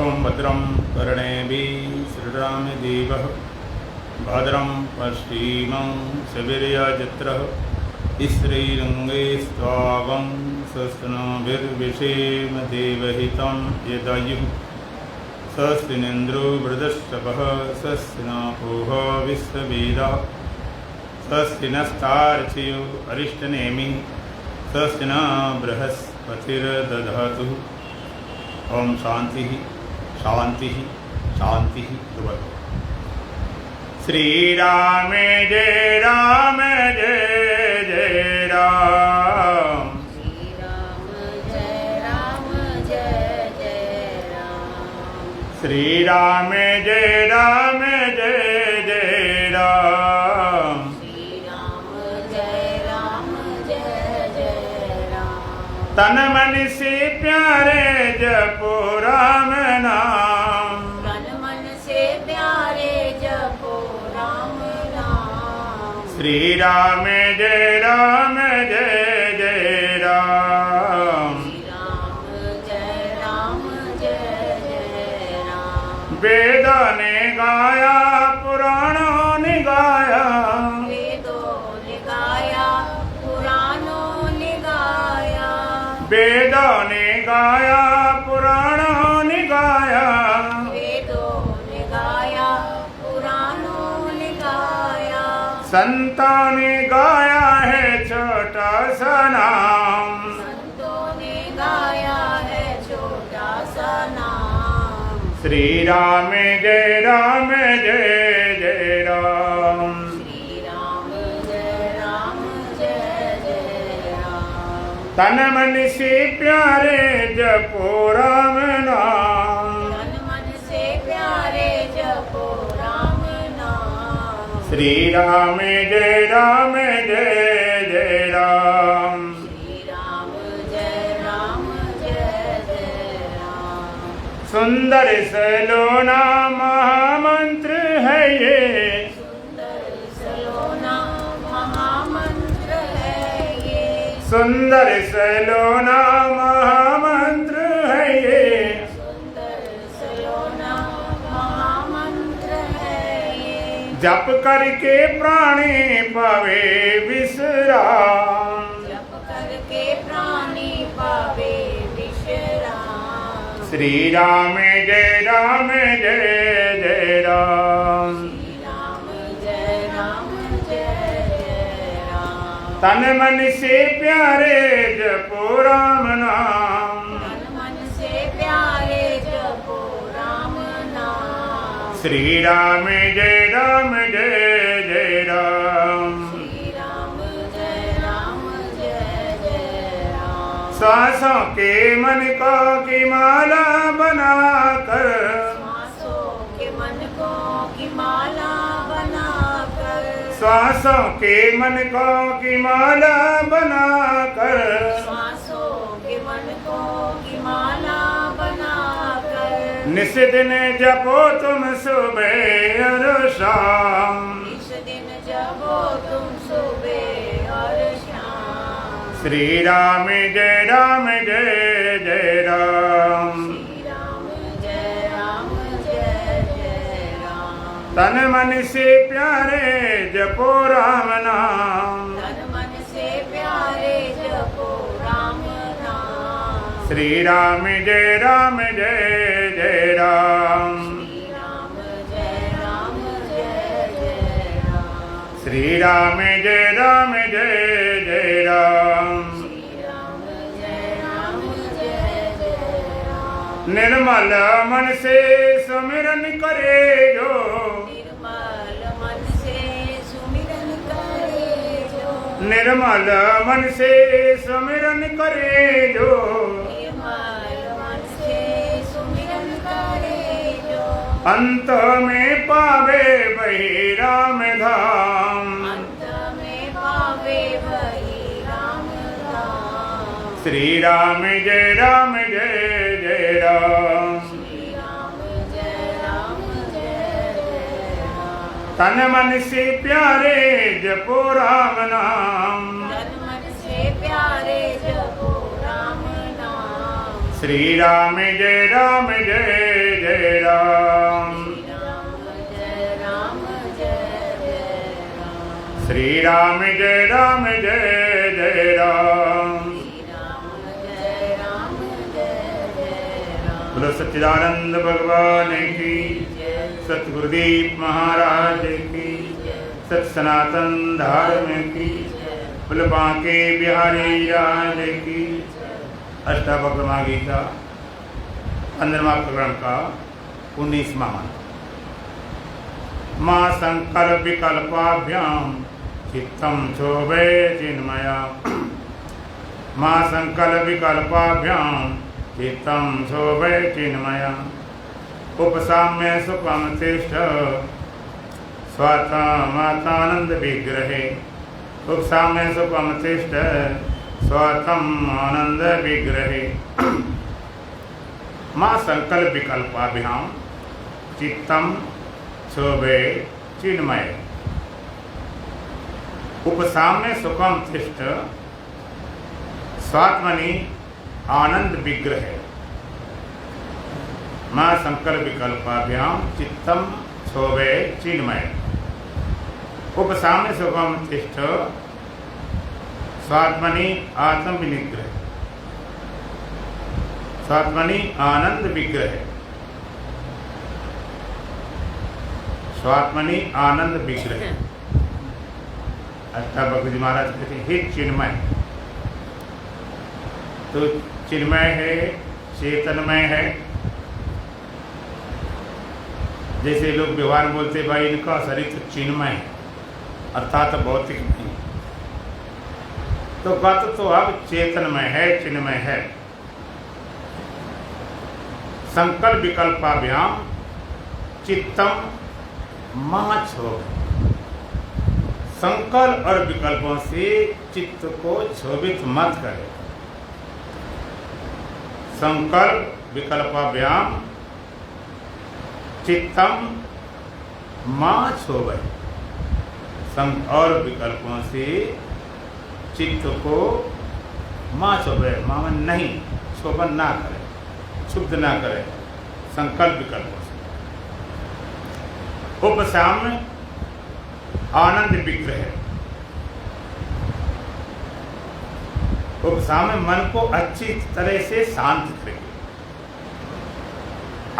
ओं भद्रं कर्णेभिः श्रीरामदेवः भद्रं पश्चिमं सवीर्यजत्रः स्त्रीरङ्गे स्वागं स्वस्तिभिर्विषेम देवहितं यदायुः स्वस्तिनेन्द्रो वृद्धस्तपः स्वस्ति नः विश्ववेदाः स्वस्ति नस्तार्क्ष्यो अरिष्टनेमिः स्वस्ति न बृहस्पतिर्दधातु। ओम शांति शांति शांति। श्री राम जय राम जय जय राम। श्री राम जय राम जय जय राम। श्री राम जय राम जय जय राम। श्री राम जय राम जय जय राम। तन मन से प्यारे जपो राम नाम। तन मन से प्यारे जपो राम नाम। श्री राम जय राम जय जय राम। श्री राम जय राम जय जय राम। वेदों ने गाया पुराणों ने गाया। वेदों ने गाया पुराणों ने गाया। वेदों ने गाया पुराणों ने गाया। वेदों ने गाया पुराणों ने गाया। संतों ने गाया है छोटा सा नाम। संतों ने गाया है छोटा सा नाम। श्री राम जय राम जय जय राम। श्री राम जय राम जय जय राम। तन मन से प्यारे जपो राम नाम। तन मन से प्यारे जपो राम नाम। श्री राम जय राम जय जय राम। श्री राम जय राम जय जय राम। सुंदर सलोना महामंत्र है ये। सुंदर सलोना महामंत्र है ये। सुंदर सलोना महामंत्र है ये। सुंदर सलोना महामंत्र है ये। जप करके प्राणी पावे विश्राम। जप करके प्राणी पावे विश्राम। श्री राम जय राम जय जय राम। श्री राम जय राम जय जय राम। तन मन से प्यारे जपो राम नाम। तन मन से प्यारे जपो राम नाम। श्री राम जय राम जय जय राम। श्री राम जय राम जय जय राम। श्वासों के मन को की माला बनाकर। श्वासों के मन को की माला बनाकर। श्वासों के मन को की माला बनाकर। श्वासों के मन को की माला बनाकर। निस दिन जपो तुम सुबह और शाम। इस दिन जपो तुम सुबह और शाम। श्री राम जय राम जय जय राम। श्री राम जय राम जय जय राम। तन मन से प्यारे जपो राम नाम। तन मन से प्यारे जपो राम नाम। श्री राम जय राम जय जय राम। श्री राम जय राम जय जय राम। श्री राम जय राम जय जय राम। श्री राम जय राम जय जय राम। निर्मल मन से सुमिरन करे जो। निर्मल मन से सुमिरन करे जो। निर्मल मन से सुमिरन करे जो। निर्मल मन से सुमिरन करे जो। अंत में पावे वही राम धाम। अंत में पावे वही राम धाम। श्री राम जय जय राम। श्री राम जय जय राम। तन मन से प्यारे जपो राम नाम। तन मन से प्यारे जपो राम नाम। श्री राम जय जय जय राम। श्री राम जय राम जय जय राम। बोलो सच्चिदानंद भगवान की, सतगुरुदेव महाराज की, सत सनातन धर्म की, बोलो बांके बिहारी राज की। अष्टावक्रमा गीता 15वां प्रकरण का 19वां मंत्र। मां संकल्प विकल्पाभ्याम चित्तम शोभे चिन्मया। मां संकल्प विकल्पाभ्याम चित्तम शोभे चिन्मया। उपसाम्य सुखम तिष्ठ स्वात्मानंद विग्रहे। उपसाम्य सुखम तिष्ठ स्वात्म आनंद विग्रहे। मां संकल्प विकल्पाभ्याम चित्तम शोभे चिन्मय। उपसाम्य सुखम तिष्ठ स्वात्मनि आनंद विग्रहे। मां संकल्प विकल्पाभ्याम चित्तम शोभे चिन्मय। उपसाम्य सुखम तिष्ठ स्वात्मनि आत्म विनिग्रह। स्वात्मनि आनंद विग्रह। स्वात्मनि आनंद विग्रह। अष्टावक्र जी महाराज कहते हैं हे चिन्मय। तो चिन्मय है, चेतनमय है। जैसे लोग व्यवहार में बोलते भाई इनका शरीर तो चिन्मय है, अर्थात भौतिक नहीं। तो गत तो अब चेतनमय है, चिन्मय है। संकल्प विकल्पाभ्याम चित्तम मां। संकल्प और विकल्पों से चित्त को क्षोभित मत करे। संकल्प विकल्पाभ्याम चित्तम मां क्षोभे। और विकल्पों से चित्त को मां क्षोभे, मां नहीं क्षोभन ना करे, क्षुब्ध ना करे। संकल्प विकल्पों से उपसाम्य आनंद विग्रह। उपसाम्य मन को अच्छी तरह से शांत करेंगे।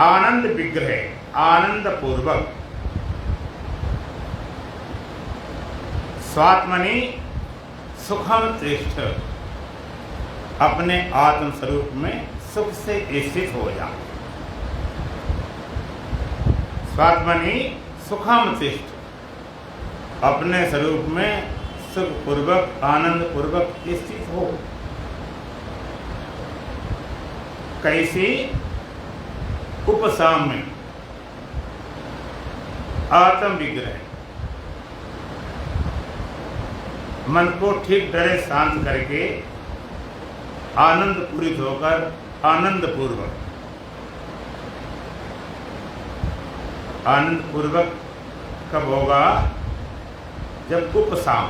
आनंद विग्रह आनंद पूर्वक। स्वात्मनि सुखम तिष्ठ अपने आत्म स्वरूप में सुख से स्थित हो जा। स्वात्मनि सुखम तिष्ठ अपने स्वरूप में सुख पूर्वक आनंद पूर्वक स्थित हो। कैसी? उपसाम्य आत्म विग्रह। मन को ठीक तरह शांत करके आनंद पूरित होकर आनंद पूर्वक। आनंद पूर्वक कब होगा? जब उपसाम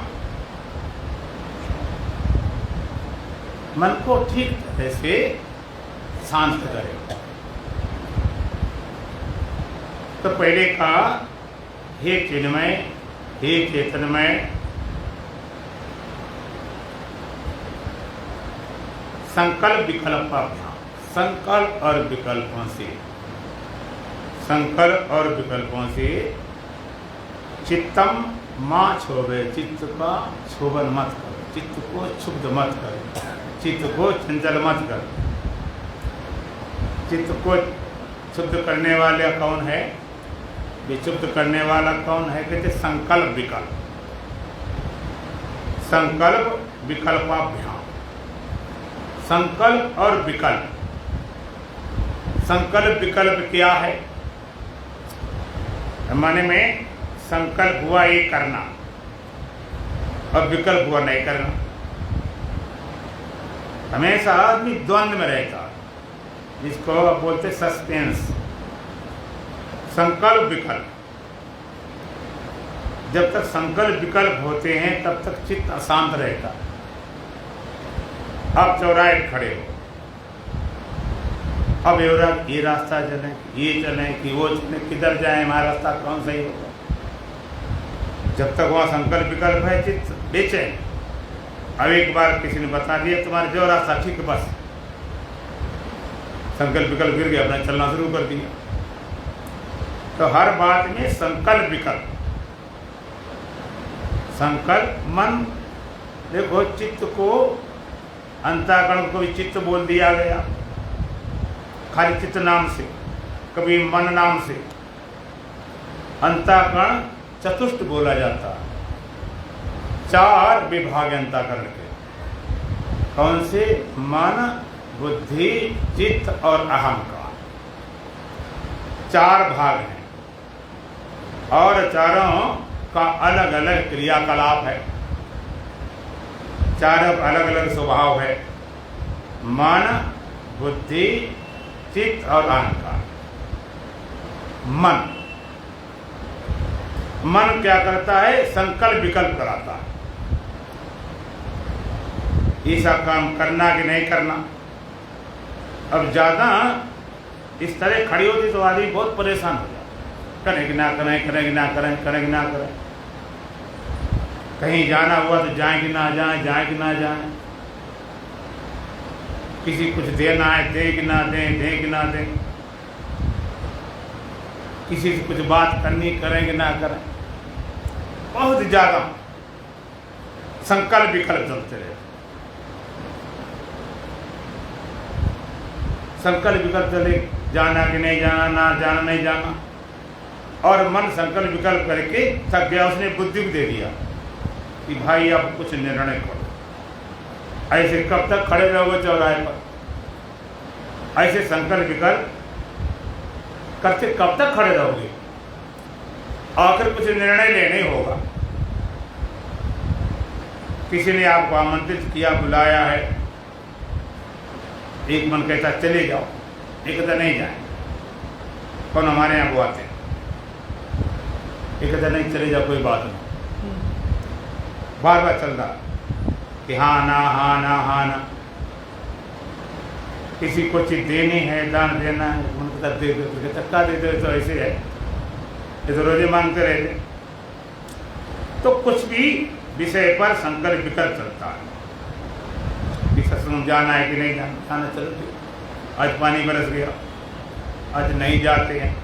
मन को ठीक तरह से शांत करे। तो पहले कहा हे चिन्मय, हे चेतनमय, संकल्प विकल्पाभ्याम। संकल्प और विकल्पों से, संकल्प और विकल्पों से चित्तम मां क्षोभे। चित्त का क्षोभन मत करो, चित्त को क्षुब्ध मत करो, चित्त को चंचल मत करो। चित्त को शुद्ध करने वाला कौन है? विक्षुब्ध करने वाला कौन है? कहते संकल्प विकल्प। संकल्प विकल्पाभ्याम। संकल्प और विकल्प। संकल्प विकल्प क्या है? माने में संकल्प हुआ ये करना और विकल्प हुआ नहीं करना। हमेशा आदमी द्वंद्व में रहता, जिसको अब बोलते सस्पेंस। संकल्प विकल्प। जब तक संकल्प विकल्प होते हैं तब तक चित्त अशांत रहता। आप चौराहे खड़े हो, अब ये रास्ता चलें, ये चलें कि वो चलें, किधर जाएं, हमारा रास्ता कौन सही होगा। जब तक वहाँ संकल्प विकल्प है चित्त बेचैन। अब एक बार किसी ने बता दिया तुम्हारे जो रास्ता ठीक, बस संकल्प विकल्प गिर गया, अपना चलना शुरू कर दिया। तो हर बात में संकल्प विकल्प। संकल्प मन, देखो चित्त को, अंतःकरण को भी चित्त बोल दिया गया, खाली चित्त नाम से, कभी मन नाम से। अंतःकरण चतुष्ट बोला जाता है, 4 विभाग अंतःकरण के। कौन से? मन, बुद्धि, चित्त और अहंकार, 4 भाग हैं और चारों का अलग अलग क्रियाकलाप है, चारों का अलग अलग स्वभाव है। मन, बुद्धि, चित्त और अहंकार। मन क्या करता है? संकल्प विकल्प कराता है, ऐसा काम करना कि नहीं करना। अब ज्यादा इस तरह खड़ी होती तो आदमी बहुत परेशान हो जाता, करें कि ना करें, करें कि ना करें, करें कि ना करें। कहीं जाना हुआ तो जाए कि ना जाए, जाए कि ना जाए। किसी कुछ देना है, दे कि ना दें, दें कि ना दें। किसी से कुछ बात करनी, करें कि ना करें। बहुत ज्यादा संकल्प विकल्प चलते रहे। संकल्प विकल्प चले, जाना कि नहीं जाना, ना जाना नहीं जाना। और मन संकल्प विकल्प करके थक गया, उसने बुद्धि को दे दिया कि भाई अब कुछ निर्णय करो। ऐसे कब तक खड़े रहोगे चौराहे पर? ऐसे संकल्प विकल्प करते कब तक खड़े रहोगे? आखिर कुछ निर्णय लेना ही होगा। किसी ने आपको आमंत्रित किया, बुलाया है, एक मन कहता चले जाओ, एक कहता नहीं जाए। कौन? हमारे यहाँ वो आते हैं, एक कहता नहीं चले जाओ, कोई बात नहीं। बार बार चल रहा कि हाँ ना, हाँ ना, हाँ ना। किसी को चीज देनी है, दान देना है, उनको दे दो, धक्का दे दो, तो ऐसे है, ये तो रोजे मांगते रहते। तो कुछ भी विषय पर संकल्प विकल्प चलता है कि सत्संग जाना है कि नहीं जाना, जाना चलो, आज पानी बरस गया, आज नहीं जाते हैं।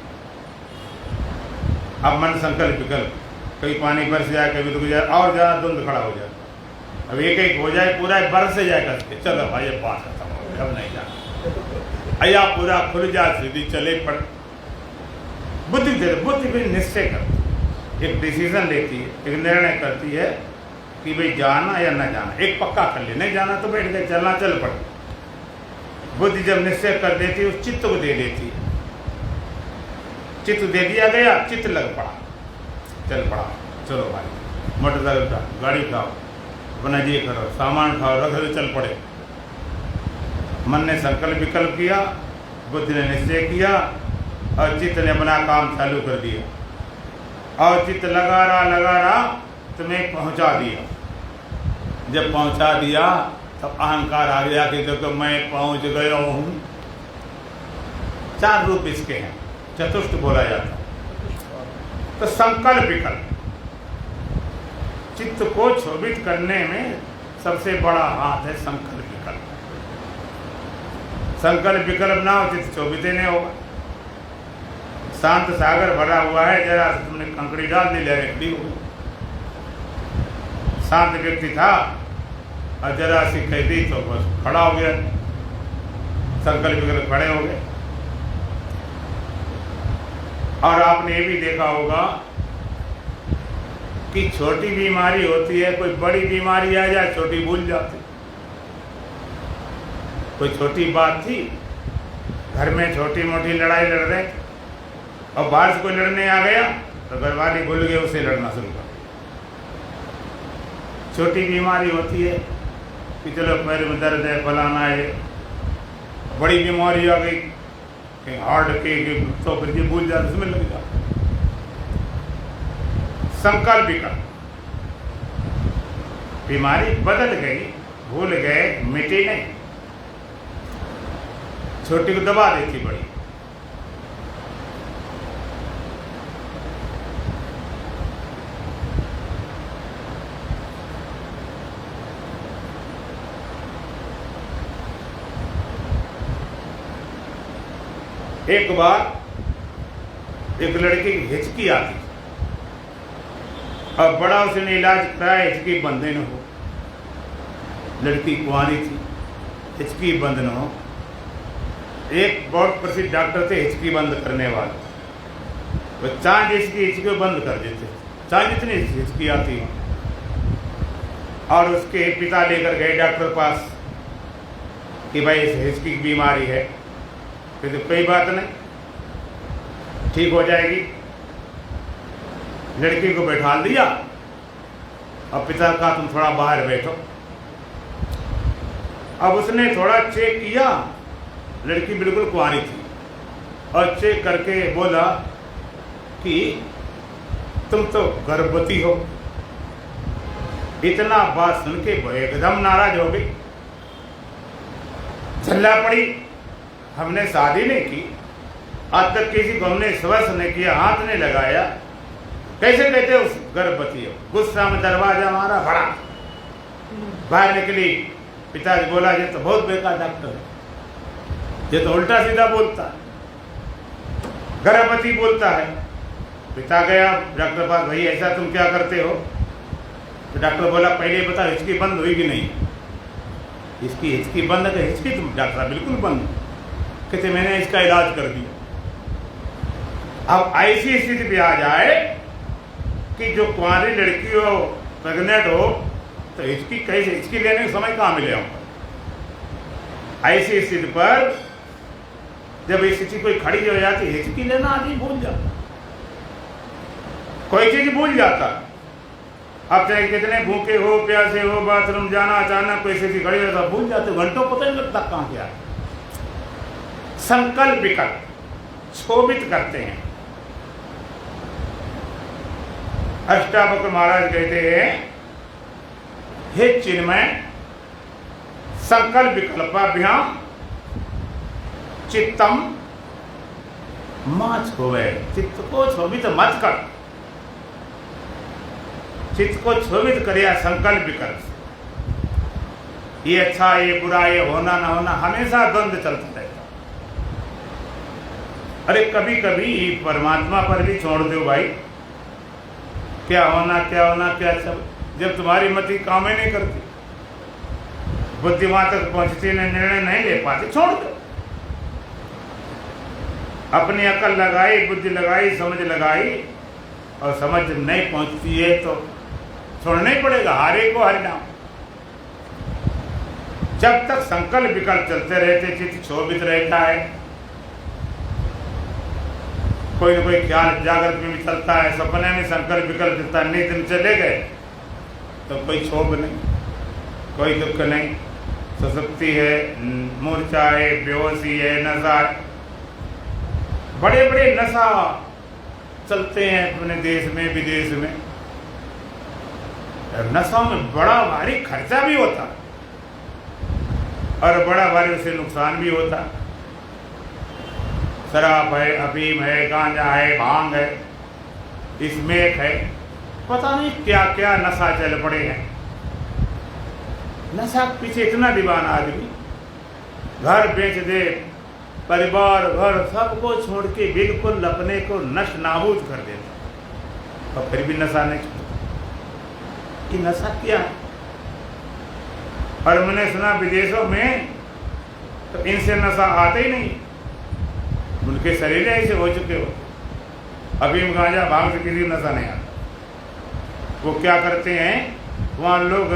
अब मन संकल्प विकल्प, कभी पानी बरस जाए, कभी रुक जाए, और ज्यादा धुंध खड़ा हो जाए। अब एक एक हो जाए, पूरा बरस से जाए करके, चलो भाई ये पास खत्म हो गया, अब नहीं जाना। अया पूरा खुल जा, सीधी चले पड़। बुद्धि दे, बुद्धि भी निश्चय करती, एक डिसीजन लेती है, एक निर्णय करती है कि भाई जाना या न जाना। एक पक्का कर ले, नहीं जाना तो बैठ गए, चलना चल पड़े। बुद्धि जब निश्चय कर देती है, उस चित्त को दे देती है। चित्त दे दिया गया, चित्त लग पड़ा, चल पड़ा, चलो भाई मोटरसाइकिल उठाओ, गाड़ी उठाओ, अपना ये करो, सामान खाओ, रख दो, चल पड़े। मन ने संकल्प विकल्प किया, बुद्धि ने निश्चय किया और चित्त ने अपना काम चालू कर दिया। और चित्त लगा रहा तुम्हें पहुंचा दिया। जब पहुंचा दिया तब अहंकार आ गया कि देखो मैं पहुंच गया हूं। 4 रूप इसके हैं, चतुष्ट बोला जाता है। तो संकल्प विकल्प, चित्त को क्षोभित करने में सबसे बड़ा हाथ है संकल्प विकल्प। संकल्प विकल्प ना हो, चित्त क्षोभित नहीं होगा। शांत सागर भरा हुआ है, जरा तुमने कंकड़ी डाल दी, लहरें खड़ी हो गई। शांत व्यक्ति था और जरा सी कह दी तो बस खड़ा हो गया, संकल्प विकल्प खड़े हो गए। और आपने ये भी देखा होगा कि छोटी बीमारी होती है, कोई बड़ी बीमारी आ जाए, छोटी भूल जाती। कोई छोटी बात थी, घर में छोटी मोटी लड़ाई लड़ रहे और बाहर से कोई लड़ने आ गया तो घर वाले भूल गए, उसे लड़ना शुरू कर। छोटी बीमारी होती है कि चलो पैर में दर्द है, फलाना है। बड़ी बीमारी आ गई कहीं हार्ट के, तो फिर ये भूल जाते, उसमें लग जाता। संकल्प विकल्प, बीमारी बदल गई, भूल गए, मिटी नहीं। छोटी को दबा देती बड़ी। एक बार एक लड़की की हिचकी आती और बड़ा उसने इलाज कराया, हिचकी बंद न हो। लड़की कुंवारी थी, हिचकी बंद न हो। एक बहुत प्रसिद्ध डॉक्टर थे हिचकी बंद करने वाले, वो चांद इसकी हिचकी बंद कर देते, चांद इतनी हिचकी आती हो। और उसके पिता लेकर गए डॉक्टर पास कि भाई इस हिचकी की बीमारी है। फिर तो कोई बात नहीं, ठीक हो जाएगी। लड़की को बैठा दिया और पिता का तुम थोड़ा बाहर बैठो। अब उसने थोड़ा चेक किया, लड़की बिल्कुल कुंवारी थी, और चेक करके बोला कि तुम तो गर्भवती हो। इतना बात सुन के वो एकदम नाराज हो गई, चिल्ला पड़ी। हमने शादी नहीं की, आज तक किसी को हमने स्पर्श नहीं किया, हाथ नहीं लगाया, कैसे कहते उस गर्भवती हो। गुस्सा में दरवाजा मारा, भरा बाहर निकली। पिताजी बोला ये तो बहुत बेकार डॉक्टर है, ये तो उल्टा सीधा बोलता है, गर्भवती बोलता है। पिता गया डॉक्टर पास, भाई ऐसा तुम क्या करते हो? तो डॉक्टर बोला पहले बता हिचकी बंद हुई कि नहीं। इसकी हिचकी बंद है, हिचकी तुम डॉक्टर बिल्कुल बंद। कहते मैंने इसका इलाज कर दिया। अब ऐसी स्थिति भी आ जाए कि जो कुंवारी लड़की हो, प्रेग्नेंट हो, तो हिचकी कैसे, हिचकी लेने का समय कहाँ मिले हमको? ऐसी स्थिति पर जब स्थिति कोई खड़ी हो जाती, हिचकी लेना आदमी भूल जाता, कोई चीज भूल जाता। अब चाहे कितने भूखे हो, प्यासे हो, बाथरूम जाना, अचानक कोई स्थिति खड़ी हो, भूल जाते, घंटों पता नहीं लगता कहाँ क्या। संकल्प विकल्प क्षोभित करते हैं। अष्टावक्र महाराज कहते हैं, हे चिन्मय, संकल्प विकल्पाभ्याम चित्तम मां छोवे। चित्त को क्षोभित मत कर, चित्त को क्षोभित करिया संकल्प विकल्प। ये अच्छा, ये बुरा, ये होना ना होना, हमेशा द्वंद्व चलता रहता। अरे कभी कभी परमात्मा पर भी छोड़ दो भाई, क्या होना क्या सब। जब तुम्हारी मति काम ही नहीं करती, बुद्धि वहां तक पहुंचती, निर्णय नहीं ले पाती, छोड़ दो। अपनी अकल लगाई, बुद्धि लगाई, समझ लगाई, और समझ नहीं पहुंचती है तो छोड़ना ही पड़ेगा। हारे को हरिनाम। जब तक संकल्प विकल्प चलते रहते, चित्त क्षोभित रहता है। कोई न कोई ख्याल जागृत में भी चलता है, सपने में संकल्प विकल्प चलता है। नींद में चले गए तो कोई क्षोभ नहीं, कोई दुख नहीं, सुसुप्ति है, मूर्छा है, बेहोशी है, नशा है। बड़े बड़े नशा चलते हैं अपने देश में, विदेश में। नशा में बड़ा भारी खर्चा भी होता और बड़ा भारी उससे नुकसान भी होता। शराब है, अफीम है, गांजा है, भांग है, स्मोक है, पता नहीं क्या क्या नशा चल पड़े हैं। नशा के पीछे इतना दीवाना आदमी, घर बेच दे, परिवार घर सबको छोड़ के बिल्कुल अपने को नष्ट नाबूद कर देता, और फिर भी नशा नहीं छोड़ता। कि नशा क्या है? और मैंने सुना विदेशों में तो इनसे नशा आते ही नहीं, उनके शरीर ऐसे हो चुके हो। अफीम गांजा भांग से किसी नशा नहीं आता। वो क्या करते हैं, वहाँ लोग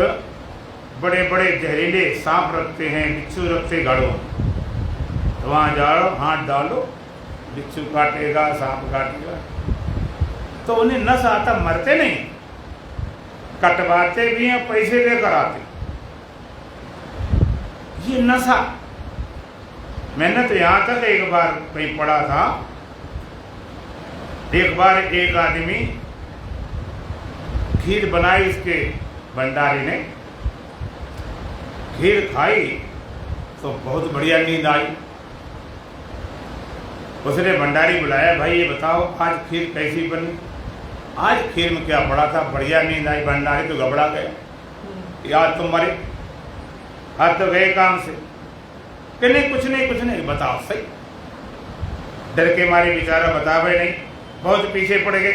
बड़े बड़े जहरीले सांप रखते हैं, बिच्छू रखते घड़ों। तो वहाँ जाओ, हाथ डालो, बिच्छू काटेगा, सांप काटेगा, तो उन्हें नशा आता, मरते नहीं, कटवाते भी हैं, पैसे लेकर आते। ये नशा। मैंने तो यहाँ तक एक बार कहीं पढ़ा था, एक बार एक आदमी खीर बनाई, इसके भंडारी ने खीर खाई तो बहुत बढ़िया नींद आई। उसने भंडारी बुलाया, भाई ये बताओ आज खीर कैसी बनी। आज खीर में क्या पड़ा था, बढ़िया नींद आई। भंडारी तो घबरा गया, याद तो मरे, आज तो गए काम से। कि नहीं कुछ नहीं कुछ नहीं, बताओ सही। डर के मारे बेचारा बतावे नहीं, बहुत पीछे पड़ गए।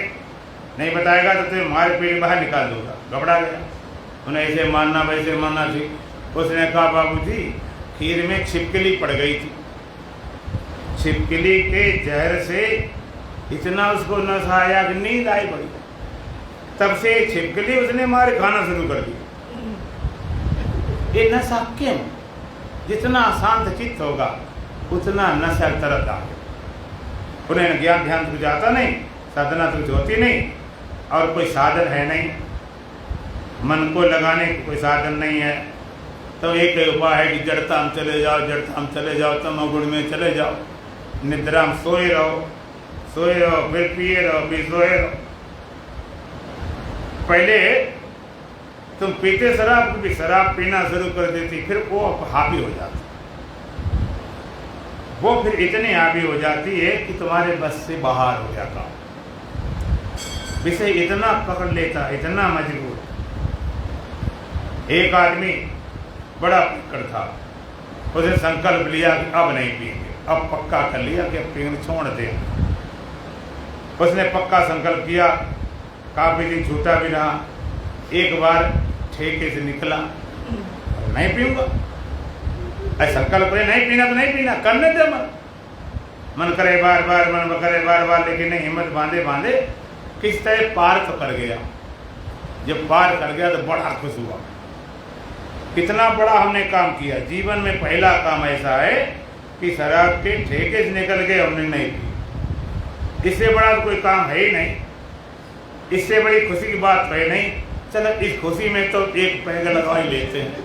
नहीं बताएगा तो तुम्हें मार पीट बाहर निकाल दूंगा। घबरा गया, उन्हें ऐसे मानना वैसे मानना थी। उसने कहा बाबूजी खीर में छिपकली पड़ गई थी, छिपकली के जहर से इतना उसको नशा आया कि नींद आई बड़ी। तब से छिपकली उसने मारे खाना शुरू कर दिया। ये नशा क्यों? जितना शांत चित्त होगा उतना नशा तरत आगे। उन्हें ज्ञान ध्यान कुछ आता नहीं, साधना तो कुछ होती नहीं, और कोई साधन है नहीं, मन को लगाने का कोई साधन नहीं है। तो एक उपाय है कि जड़ता में चले जाओ, जड़ता में चले जाओ, तमोगुण में चले जाओ, निद्रा में सोए रहो, फिर पिए रहो, फिर सोए रहो। पहले तुम पीते शराब, भी शराब पीना शुरू कर देती, फिर वो हावी हो जाती, वो फिर इतनी हावी हो जाती है कि तुम्हारे बस से बाहर हो जाता, विषय इतना पकड़ लेता, इतना मजबूर। एक आदमी बड़ा पिक्कड़ था, उसने संकल्प लिया कि अब नहीं पिएंगे, अब पक्का कर लिया कि अब पीना छोड़ देंगे। उसने पक्का संकल्प किया, काफी दिन छूटा भी रहा। एक बार ठेके से निकला, नहीं पीऊंगा, ऐसा संकल्प है नहीं पीना तो नहीं पीना, करने दे मन करे बार बार, मन करे बार बार, लेकिन नहीं, हिम्मत बांधे बांधे किस तरह पार तो कर गया। जब पार कर गया तो बड़ा खुश हुआ, कितना बड़ा हमने काम किया। जीवन में पहला काम ऐसा है कि शराब के ठेके से निकल गए, हमने नहीं पी। इससे बड़ा कोई काम है ही नहीं, इससे बड़ी खुशी की बात है नहीं। चलो इस खुशी में तो एक पैग लगा ही लेते हैं।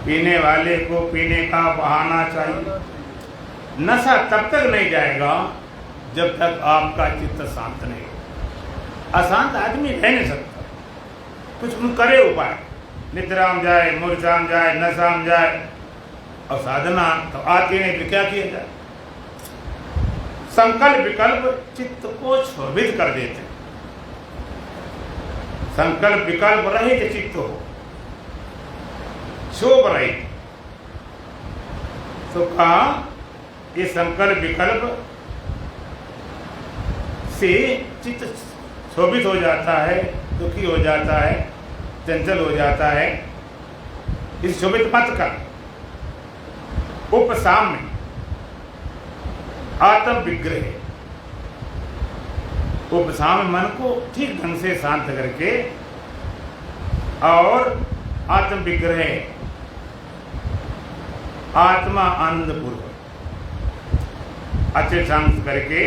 पीने वाले को पीने का बहाना चाहिए। नशा तब तक नहीं जाएगा जब तक आपका चित्त शांत नहीं हो। अशांत आदमी रह नहीं सकता, कुछ करे उपाय, निद्रा में जाए, मूर्छा में जाए, नशा में जाए, और साधना तो आती नहीं, तो क्या किया जाए। संकल्प विकल्प चित्त को क्षोभित कर देते। संकल्प विकल्प रहित चित्त हो, क्षोभ रहित। तो कहा ये संकल्प विकल्प से चित्त क्षोभित हो जाता है, दुखी हो जाता है, चंचल हो जाता है। इस क्षोभित मत कर। उपसाम्य आत्म विग्रह, उपसाम्य मन को ठीक ढंग से शांत करके, और आत्म विग्रह आत्मा आनंद पूर्वक अच्छे शांत करके,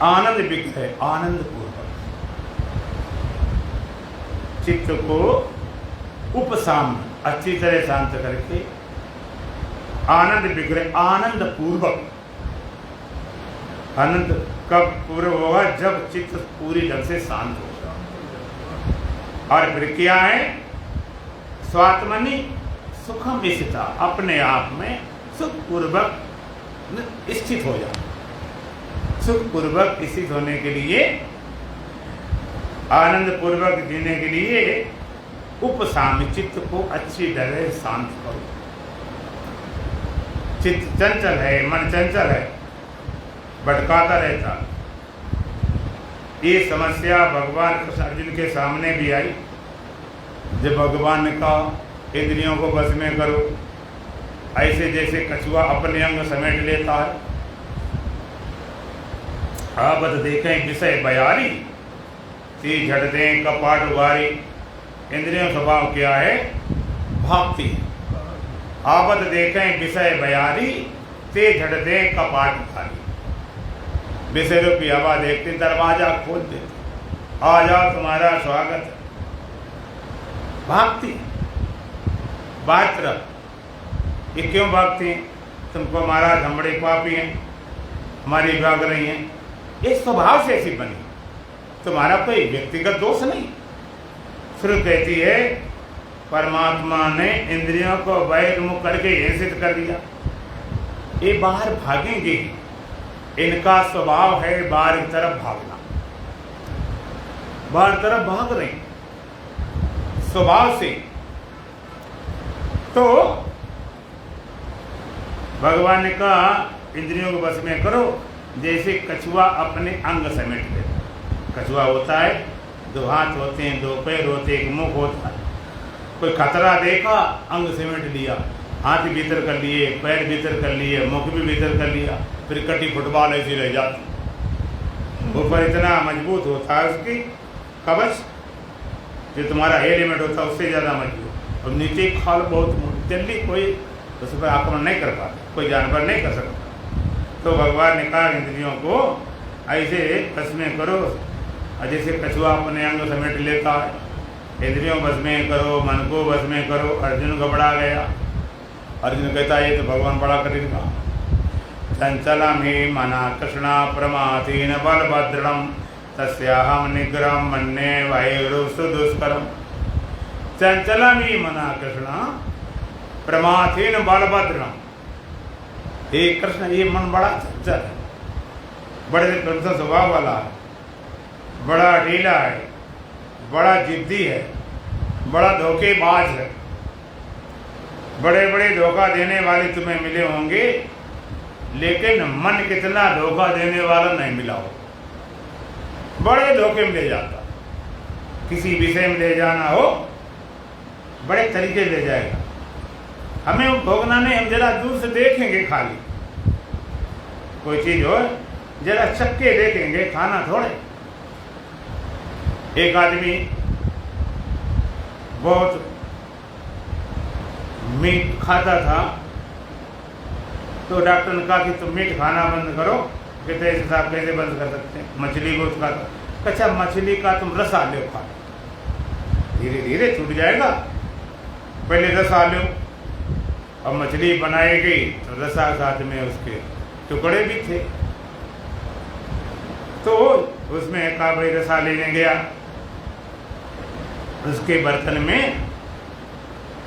आनंद विग्रह आनंद पूर्वक चित्त को उपसाम्य अच्छी तरह शांत करके, आनंद विग्रह आनंद पूर्वक। आनंद कब पूर्व होगा? जब चित्त पूरी ढंग से शांत होगा। और फिर क्या है? स्वात्मनि सुखम स्थिता, अपने आप में सुखपूर्वक स्थित हो जाए। सुखपूर्वक स्थित होने के लिए, आनंद पूर्वक जीने के लिए उपसाम्य चित्त को अच्छी तरह शांत करो। चित्त चंचल है, मन चंचल है, भटकाता रहता। ये समस्या भगवान कृष्ण अर्जुन के सामने भी आई, जब भगवान ने कहा इंद्रियों को बस में करो, ऐसे जैसे कछुआ अपने अंग समेट लेता है। आवत देखें विषय बयारी, ती झट दें कपाट उगारी। इंद्रियों का स्वभाव क्या है? भागती। आवत देखें विषय बयारी, ते झट दें कपाट उगारी। विषय रूपी हवा देखते दरवाजा खोल देते, आ जाओ तुम्हारा स्वागत है। भागती बात तरफ। ये क्यों भागती हैं? तुमको महाराज हम बड़े पापी हैं, हमारी भाग रही हैं। ये स्वभाव से ऐसी बनी, तुम्हारा कोई व्यक्तिगत दोष नहीं। श्रुति कहती है परमात्मा ने इंद्रियों को बहिर्मुख करके सिद्ध कर दिया। ये बाहर भागेंगे, इनका स्वभाव है बाहर की तरफ भागना, बाहर तरफ भाग रहे स्वभाव से। तो भगवान ने कहा इंद्रियों को बस में करो, जैसे कछुआ अपने अंग समेट ले। कछुआ होता है, दो हाथ होते हैं, दो पैर होते हैं, एक मुख होता है। कोई खतरा देखा, अंग समेट लिया, हाथ भीतर कर लिए, पैर भीतर कर लिए, मुख भी भीतर कर लिया, फिर कटी फुटबॉल ऐसी रह जाती। ऊपर इतना मजबूत होता है उसकी कवच, जो तुम्हारा एलिमेंट होता है उससे ज़्यादा मजबूत, और नीचे खाल बहुत मोटी, जल्दी कोई उस पर आक्रमण नहीं कर पाता, कोई जानवर नहीं कर सकता। तो भगवान ने कहा इंद्रियों को ऐसे बस में करो, और जैसे कछुआ अपने अंग समेट लेता है, इंद्रियों बस में करो, मन को बस में करो। अर्जुन घबरा गया। अर्जुन कहता है ये तो भगवान बड़ा कठिन काम। चंचला में मना कृष्णा प्रमाथीन बलभद्रम तस्याहम निग्रहम मन्ये वायुरुसु दुष्करम। चंचला में मना कृष्णा प्रमाथीन बलभद्रम। हे कृष्ण, ये मन बड़ा चंचल है, बड़े प्रसन्न स्वभाव वाला है, बड़ा ढीला है, बड़ा जिद्दी है, बड़ा धोखेबाज है। बड़े बड़े धोखा देने वाले तुम्हें मिले होंगे, लेकिन मन कितना धोखा देने वाला नहीं मिला हो। बड़े धोखे में ले जाता, किसी विषय में ले जाना हो बड़े तरीके ले जाएगा। हमें भोगना नहीं, हम जरा दूर से देखेंगे, खाली कोई चीज हो जरा चक्के देखेंगे, खाना थोड़े। एक आदमी बहुत मीट खाता था, तो डॉक्टर ने कहा कि तुम मीट खाना बंद करो। कहते ऐसे साहब कैसे बंद कर सकते हैं, मछली बहुत खाता। अच्छा, मछली का तुम रस आ लो, खा, धीरे धीरे छूट जाएगा, पहले रस आ लो। अब मछली बनाई गई तो रसा साथ में उसके टुकड़े भी थे, तो उसमें कहा भाई रसा लेने गया। उसके बर्तन में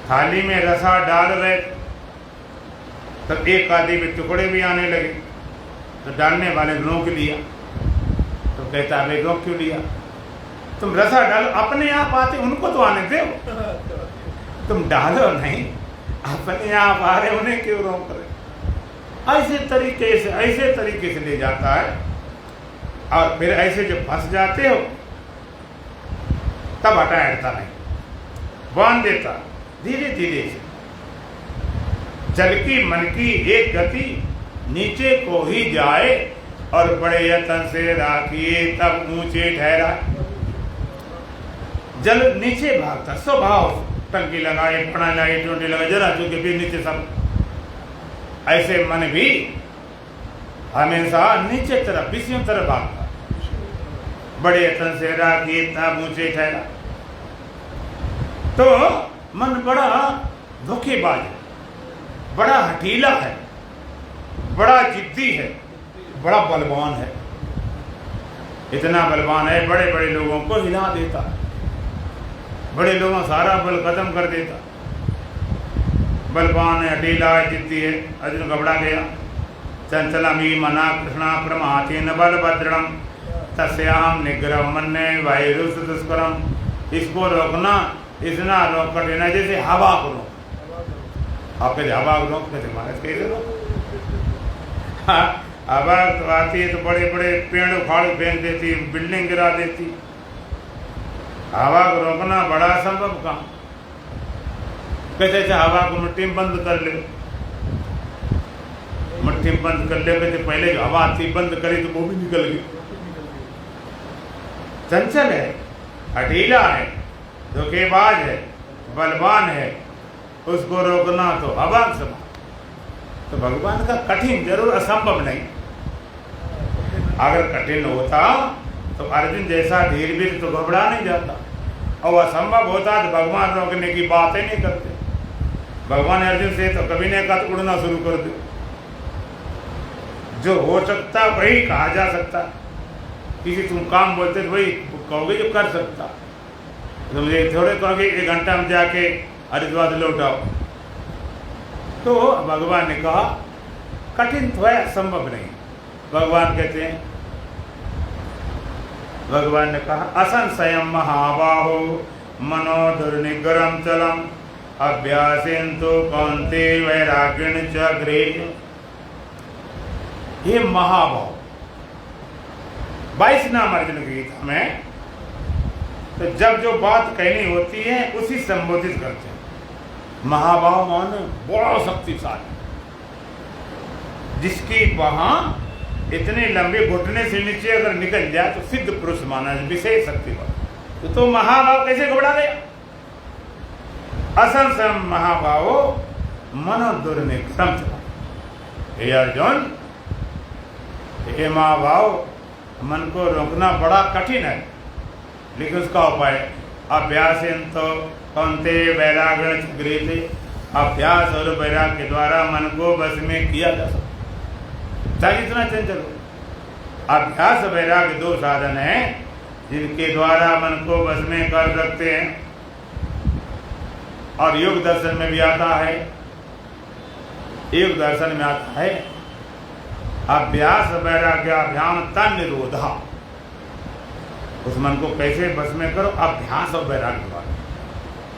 थाली में रसा डाल रहे, तब एक आदि में टुकड़े भी आने लगे, तो डालने वाले रोक लिया। तो कहता है रोक क्यों लिया, तुम रसा डालो, अपने आप आते, उनको तो आने दो, तुम डालो नहीं, अपने आप आ रहे, उन्हें क्यों रोक रहे। ऐसे तरीके से ले जाता है, और फिर ऐसे जब फंस जाते हो तब हटा नहीं, बांध देता धीरे धीरे से। जल की मन की एक गति नीचे को ही जाए, और बड़े यत्न से राखिए तब ऊंचे ठहरा। जल नीचे भागता स्वभाव, टंकी लगाए, पड़ा लगाए, टोटी लगाए, जरा चूके फिर नीचे सब। ऐसे मन भी हमेशा नीचे तरफ, विषयों तरफ भागता। बड़े यत्न से राखिए तब ऊंचे ठहरा। तो मन बड़ा धोखेबाज है, बड़ा हठीला है, बड़ा जिद्दी है, बड़ा बलवान है। इतना बलवान है, बड़े बड़े लोगों को हिला देता है, बड़े लोगों सारा बल खत्म कर देता। बलवान है, हठीला है, जिद्दी है। अर्जुन घबरा गया। चंचलमी मना कृष्णा प्रमाथीन बलभद्रम तस्याहम निग्रहम मन्ये वायुरुसु दुष्करम। इसको रोकना इतना रोक कर देना जैसे हवा को रोक। आप कहते हवा को रोक, कहते महाराज कैसे रोक। हाँ, हवा तो आती है तो बड़े बड़े पेड़ उखाड़ फेंक देती, बिल्डिंग गिरा देती। हवा को रोकना बड़ा असंभव काम। कहते अच्छा हवा को मिट्टी में बंद कर ले, मिट्टी में बंद कर ले। कहते पहले जो हवा थी बंद करी तो वो भी निकल गई। चंचल है, हठीला है, धोखेबाज है, बलवान है, उसको रोकना तो हवा समान। तो भगवान का कठिन जरूर असंभव नहीं। अगर कठिन होता तो अर्जुन जैसा धीर वीर तो घबरा नहीं जाता, और असंभव होता तो भगवान रोकने की बात ही नहीं करते। भगवान अर्जुन से तो कभी नहीं कहा तो उड़ना शुरू कर दो। जो हो सकता वही कहा जा सकता। किसी तुम काम बोलते तो वही कहोगे जो कर सकता। तो मुझे थोड़े कहोगे 1 घंटा में जाके हरिद्वार लौट आओ। तो भगवान ने कहा कठिन तो है, संभव नहीं। भगवान कहते हैं, भगवान ने कहा असंशयम महाबाहो मनो दुर्निग्रहम चलम अभ्यासेन्तु कौन्तेय वैराग्येण च गृह्य। ये महाभाव 22 नाम अर्जुन की गीता में, तो जब जो बात कहनी होती है उसी संबोधित करते हैं। महाभाव माने बड़ा शक्तिशाली, जिसकी वहां इतने लंबे घुटने से नीचे अगर निकल जाए तो सिद्ध पुरुष माना है, विशेष शक्ति वाला। तो महाभाव कैसे घबरा गया? असंसम महाभावो मनो दुर्निग्रहम चला। हे अर्जुन, हे महाभाव, मन को रोकना बड़ा कठिन है, लेकिन उसका उपाय अभ्यासेन्तु कौन्तेय वैराग्येण च गृह्यते। अभ्यास और वैराग्य के द्वारा मन को बस में किया जा सकता, चाहे इतना चंचल हो। अभ्यास वैराग्य 2 साधन हैं जिनके द्वारा मन को बस में कर सकते हैं। और योग दर्शन में भी आता है, योग दर्शन में आता है अभ्यास वैराग्याभ्याम तन निरोधा। उस मन को कैसे बस में करो? अभ्यास और वैराग्य द्वारा।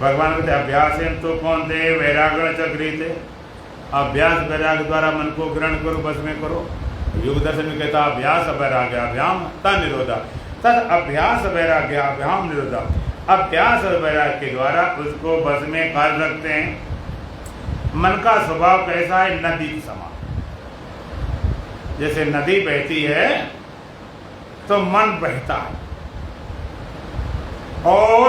भगवान कहते अभ्यासेन्तु कौन्तेय वैराग्येण च गृह्यते। अभ्यास वैराग्य द्वारा मन को ग्रहण करो, बस में करो। योग दर्शन में कहता अभ्यास वैराग्याभ्याम तन निरोधा। तद अभ्यास वैराग्याभ्याम निरोधा। अभ्यास और वैराग्य के द्वारा उसको बस में कर सकते हैं। मन का स्वभाव कैसा है? नदी के समान। जैसे नदी बहती है तो मन बहता है, और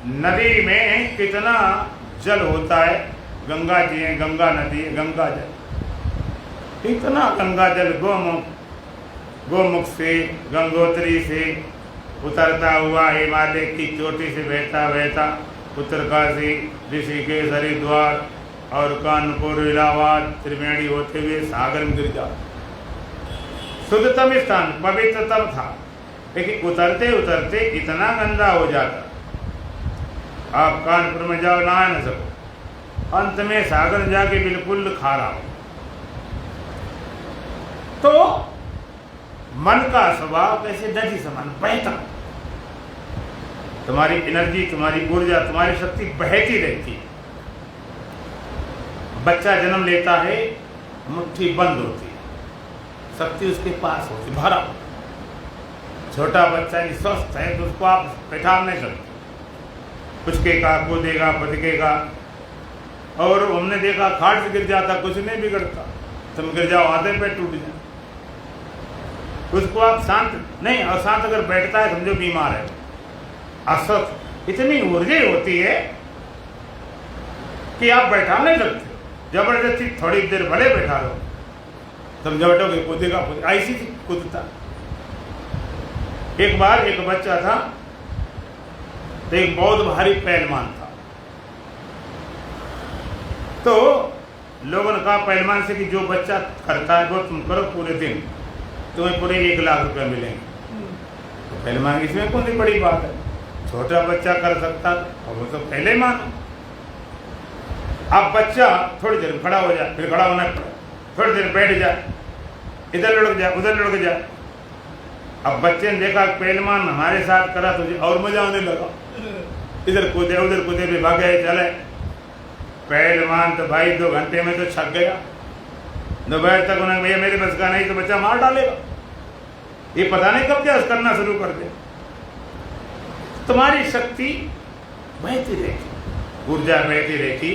नदी में कितना जल होता है? गंगा जी है, गंगा नदी है, गंगा जल, इतना गंगा जल गोमुख से, गंगोत्री से उतरता हुआ हिमालय की चोटी से बहता बहता उत्तरकाशी, ऋषिकेश, हरिद्वार और कानपुर, इलाहाबाद, त्रिवेणी होते हुए सागर में गिर जाता। शुद्धतम स्थान, पवित्रतम था, लेकिन उतरते उतरते इतना गंदा हो जाता आप कानपुर में जाओ नहा न सको, अंत में सागर जाके बिल्कुल खारा हो। तो मन का स्वभाव कैसे? नदी समान बहता। तुम्हारी एनर्जी, तुम्हारी ऊर्जा, तुम्हारी शक्ति बहती रहती है। बच्चा जन्म लेता है, मुट्ठी बंद होती है, शक्ति उसके पास होती, भरा। छोटा बच्चा स्वस्थ है तो उसको आप बैठा नहीं सकते, पुचकेगा, कूदेगा, पटकेगा। और हमने देखा खाट से गिर जाता, कुछ नहीं बिगड़ता, तुम गिर जाओ आधे पे टूट जाए। उसको आप शांत नहीं, अशांत अगर बैठता है समझो बीमार है, अस्वस्थ। इतनी ऊर्जा होती है कि आप बैठा नहीं सकते, जबरदस्ती थोड़ी देर भले बैठा लो, तुम जब बैठोगे कूदेगा, ऐसी कूदता। एक बार एक बच्चा था, तो एक बहुत भारी पहलवान था। तो लोगों ने कहा पहलवान से कि जो बच्चा करता है वो तुम करो पूरे दिन, तुम्हें पूरे 1 लाख रुपए मिलेंगे। तो पहलवान, इसमें कौन सी बड़ी बात है, छोटा बच्चा कर सकता, और वो तो पहले मानो। अब बच्चा थोड़ी देर खड़ा हो जाए, फिर खड़ा होना पड़ा, थोड़ी देर बैठ जाए, इधर लुढ़क जाए, उधर लुढ़क जाए। अब बच्चे ने देखा पहलवान हमारे साथ करा तो और मजा आने लगा, इधर कूदे उधर कूदे, भी भागे चले। पहलवान तो भाई 2 घंटे में तो छक गया। दोपहर तक उन्हें भैया मेरे बस का नहीं तो बच्चा मार डालेगा, ये पता नहीं कब क्या करना शुरू कर दे। तुम्हारी शक्ति बहती रहती, ऊर्जा बहती रहती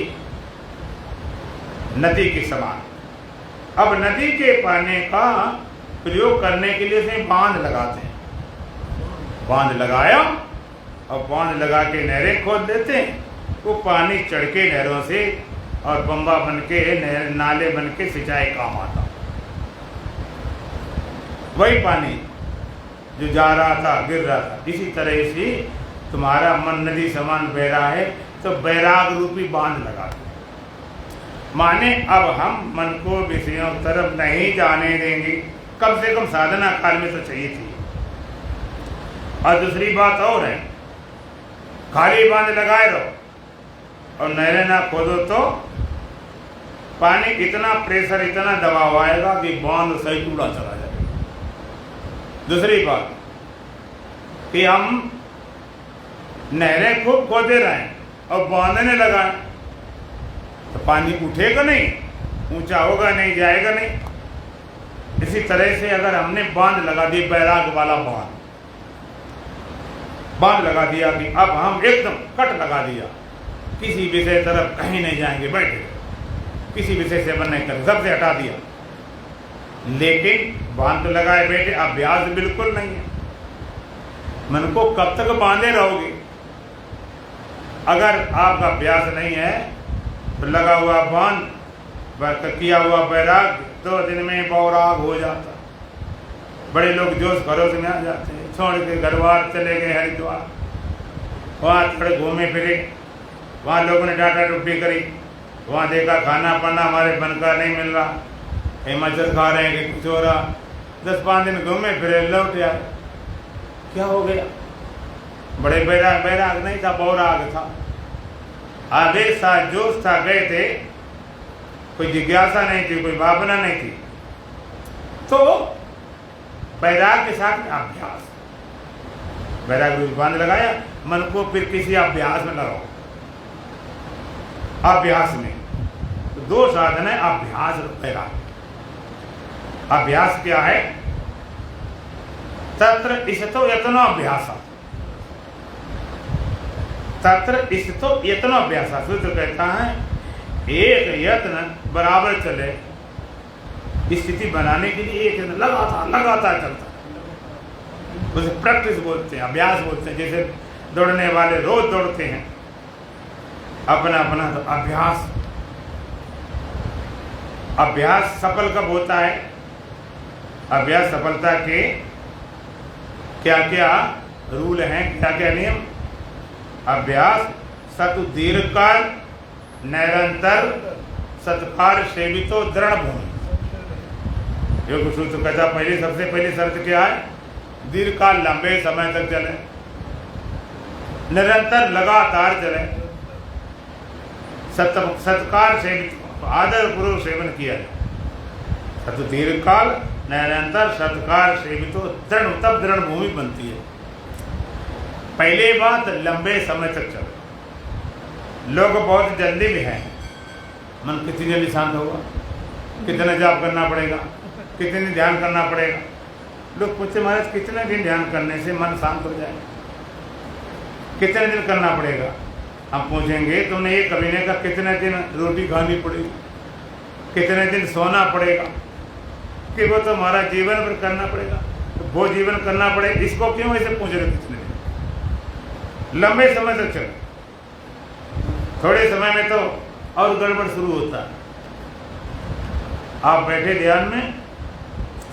नदी के समान। अब नदी के पानी का प्रयोग करने के लिए से बांध लगाते हैं, बांध लगाया और बांध लगा के नहरें खोद देते हैं। वो पानी चढ़ के नहरों से और बम्बा बन के नाले बन के सिंचाई काम आता। वही पानी जो जा रहा था, गिर रहा था, इसी तरह से तुम्हारा मन नदी समान बह रहा है, तो बैराग रूपी बांध लगा दो। माने अब हम मन को विषयों की तरफ नहीं जाने देंगे, कम से कम साधना काल में तो चाहिए थी। और दूसरी बात और है, खाली बांध लगाए रहो और नहरें ना खोदो तो पानी इतना प्रेशर, इतना दबाव आएगा कि बांध सही टूटा चला जाएगा। दूसरी बात कि हम नहरें खूब खोदे रहे और बांधने लगाए तो पानी उठेगा नहीं, ऊंचा होगा नहीं, जाएगा नहीं। इसी तरह से अगर हमने बांध लगा दी, बैराग वाला बांध लगा दिया कि अब हम एकदम कट लगा दिया, किसी विषय तरफ कहीं नहीं जाएंगे, बैठे किसी विषय से मन नहीं करें, सबसे हटा दिया। लेकिन बांध तो लगाए बैठे, अभ्यास बिल्कुल नहीं है। मन को कब तक बांधे रहोगे? अगर आपका अभ्यास नहीं है तो लगा हुआ बांध, किया हुआ बैराग 2 दिन में बौराग हो जाता। बड़े लोग जोश खरोश में आ जाते हैं, छोड़ के घर बार चले गए हरिद्वार, वहाँ थोड़े घूमे फिरे, वहाँ लोगों ने डांटा टुप्पी करी, वहाँ देखा खाना पाना हमारे बनका नहीं मिल रहा, हिमाचल खा रहे हैं कि कुछ हो रहा। 10-5 दिन घूमे फिरे, लौट आए। क्या हो गया? बड़े बैराग नहीं था, बौराग था, आवेश था, जोश था, गए थे, कोई जिज्ञासा नहीं थी, कोई भावना नहीं थी। तो बैराग के साथ अभ्यास, बैराग रूप बांध लगाया, मन को फिर किसी अभ्यास में लगाओ। अभ्यास में तो 2 साधन है, अभ्यास और बैराग। अभ्यास क्या है? तत्र इष्टो यत्नो अभ्यास, तत्र इष्टो यत्नो अभ्यास। सूत्र कहता है एक यत्न बराबर चले, स्थिति बनाने के लिए एक यत्न लगातार चलता है, उसे प्रैक्टिस बोलते हैं, अभ्यास बोलते हैं। जैसे दौड़ने वाले रोज दौड़ते हैं, अपना अपना तो अभ्यास। अभ्यास सफल कब होता है? अभ्यास सफलता के क्या क्या रूल हैं, क्या क्या नियम? अभ्यास सतु दीर्घकाल निरंतर सत्कार सेवितो दृढ़ भूमि। योग सूत्र कहता पहले, सबसे पहली शर्त क्या है? दीर्घकाल, लंबे समय तक चले, निरंतर लगातार चले, सत्कार सेवित, आदर पूर्वक सेवन किया जाए। सतु दीर्घकाल निरंतर सत्कार सेवितो दृढ़, तब दृढ़ भूमि बनती है। पहले बात लंबे समय तक चले। लोग बहुत जल्दी भी हैं, मन कितनी जल्दी शांत होगा, कितना जाप करना पड़ेगा, कितनी ध्यान करना पड़ेगा। लोग पूछते महाराज कितने दिन ध्यान करने से मन शांत हो जाए, कितने दिन करना पड़ेगा? हम पूछेंगे तुमने ये कभी नहीं कहा कितने दिन रोटी खानी पड़ेगी, कितने दिन सोना पड़ेगा, कि वो तो हमारा जीवन भर करना पड़ेगा। तो वो जीवन करना पड़े, इसको क्यों ऐसे पूछ रहे? कितने दिन? लंबे समय तक चले, थोड़े समय में तो और गड़बड़ शुरू होता है। आप बैठे ध्यान में,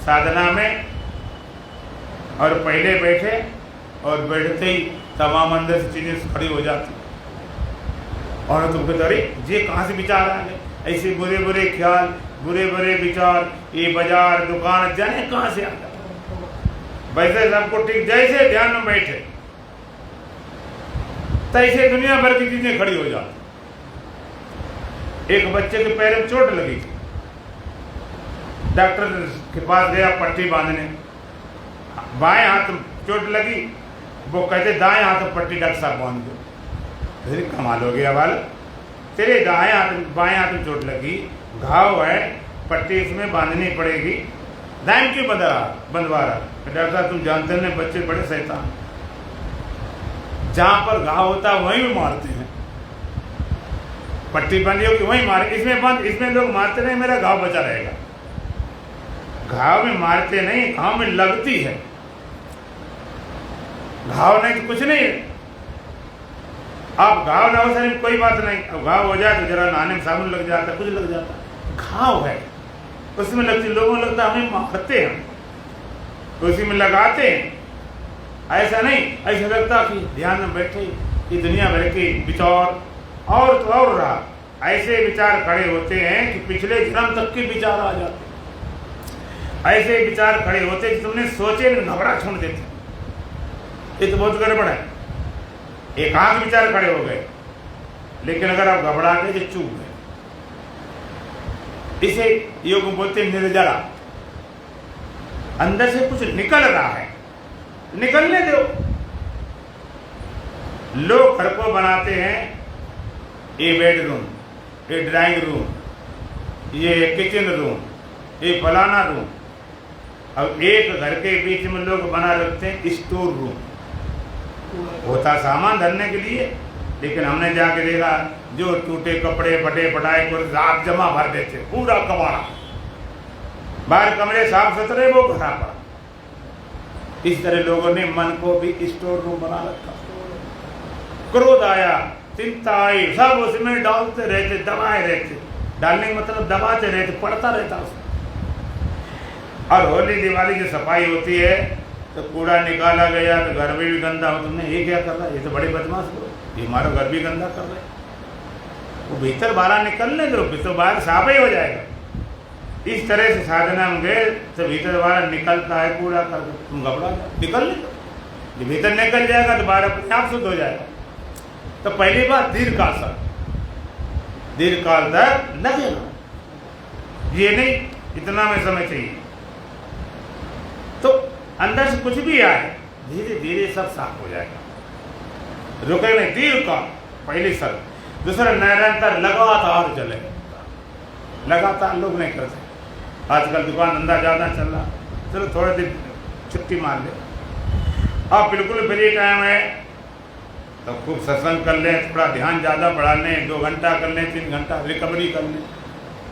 साधना में, और पहले बैठे और बैठते ही तमाम अंदर से चीजें खड़ी हो जाती, और तुम कहते अरे ये कहाँ से विचार आ गए, ऐसे बुरे बुरे ख्याल, बुरे बुरे विचार, ये बाजार दुकान जाने कहाँ से आ गया। वैसे सबको ठीक, जैसे ध्यान में बैठे तैसे दुनिया भर की चीजें खड़ी हो जाती। एक बच्चे के पैर में चोट लगी थी, डॉक्टर के पास गया पट्टी बांधने, बाएं हाथ में चोट लगी, वो कहते दाएं हाथ में पट्टी डॉक्टर साहब बांध दो। अरे कमाल हो गया वाल, तेरे दाएं हाथ बाएं हाथ में चोट लगी, घाव है, पट्टी इसमें बांधनी पड़ेगी, दाएं क्यों बंधवा रहा? डॉक्टर साहब तुम जानते हैं बच्चे बड़े शैतान, जहां पर घाव होता है वहीं भी मारते हैं। पट्टी बंधी होगी वहीं मारे, इसमें बंद, इसमें लोग मारते नहीं, मेरा घाव बचा रहेगा। घाव में मारते नहीं, घाव में लगती है। घाव नहीं तो कुछ नहीं है। आप घाव ना हो सर कोई बात नहीं, अब घाव हो जाए तो जरा नहाने में साबुन लग जाता, कुछ लग जाता। घाव है उसमें लगती, लोगों को लगता हमें मारते हैं तो उसी में लगाते हैं। ऐसा नहीं, ऐसा लगता कि ध्यान में बैठे कि दुनिया भर के विचार और तो और रहा। ऐसे विचार खड़े होते हैं कि पिछले जन्म तक के विचार आ जाते हैं। ऐसे विचार खड़े होते कि तुमने सोचे घबरा छोड़ देते। ये तो बहुत गड़बड़ है। एकांत विचार खड़े हो गए, लेकिन अगर आप घबरा गए तो चूक गए। इसे योग में बोलते हैं निर्जरा। अंदर से कुछ निकल रहा है, निकलने दो। लोग घर को बनाते हैं, ये बेडरूम, ये ड्राइंग रूम, ये किचन रूम, ये फलाना रूम। अब एक घर के बीच में लोग बना रखते हैं स्टोर रूम, होता सामान धरने के लिए, लेकिन हमने जाके देखा जो टूटे कपड़े फटे फटाए को रात जमा भर देते, पूरा कबाड़ा, बाहर कमरे साफ सुथरे, वो भरा पड़ा। इस तरह लोगों ने मन को भी स्टोर रूम बना रखा। क्रोध आया, चिंता आई, सब उसमें डालते रहते, दबाए रहते। डालने का मतलब दबाते रहते, पड़ता रहता उसमें। और होली दिवाली की सफाई होती है तो कूड़ा निकाला गया तो घर में भी गंदा हो, तुमने ये क्या कर रहा है, ये तो बड़े बदमाश लोग, ये हमारा घर भी गंदा कर रहे हैं। वो भीतर बाहर निकलने दो, तो बाहर साफ ही हो जाएगा। इस तरह से साधना में गए तो भीतर बाहर निकलता है कूड़ा कर, तुम घबरा जाओ, निकलने दो। जब भीतर निकल जाएगा तो बाहर अपने आप शुद्ध हो जाएगा। तो पहली बात दीर्घ काल तक, दीर्घ काल तक लगेगा, ये नहीं इतना में समय चाहिए। तो अंदर से कुछ भी आए, धीरे धीरे सब साफ हो जाएगा। रुके नहीं, दीर्घ काल पहली सर। दूसरा निरंतर लगातार चले, लगातार लोग नहीं करते। आजकल दुकान धंधा ज़्यादा चल रहा, चलो थोड़े दिन छुट्टी मार ले, आप बिल्कुल फ्री टाइम है तो खूब सत्संग कर लें, थोड़ा ध्यान ज़्यादा बढ़ा लें, 2 घंटा कर लें, 3 घंटा रिकवरी कर लें,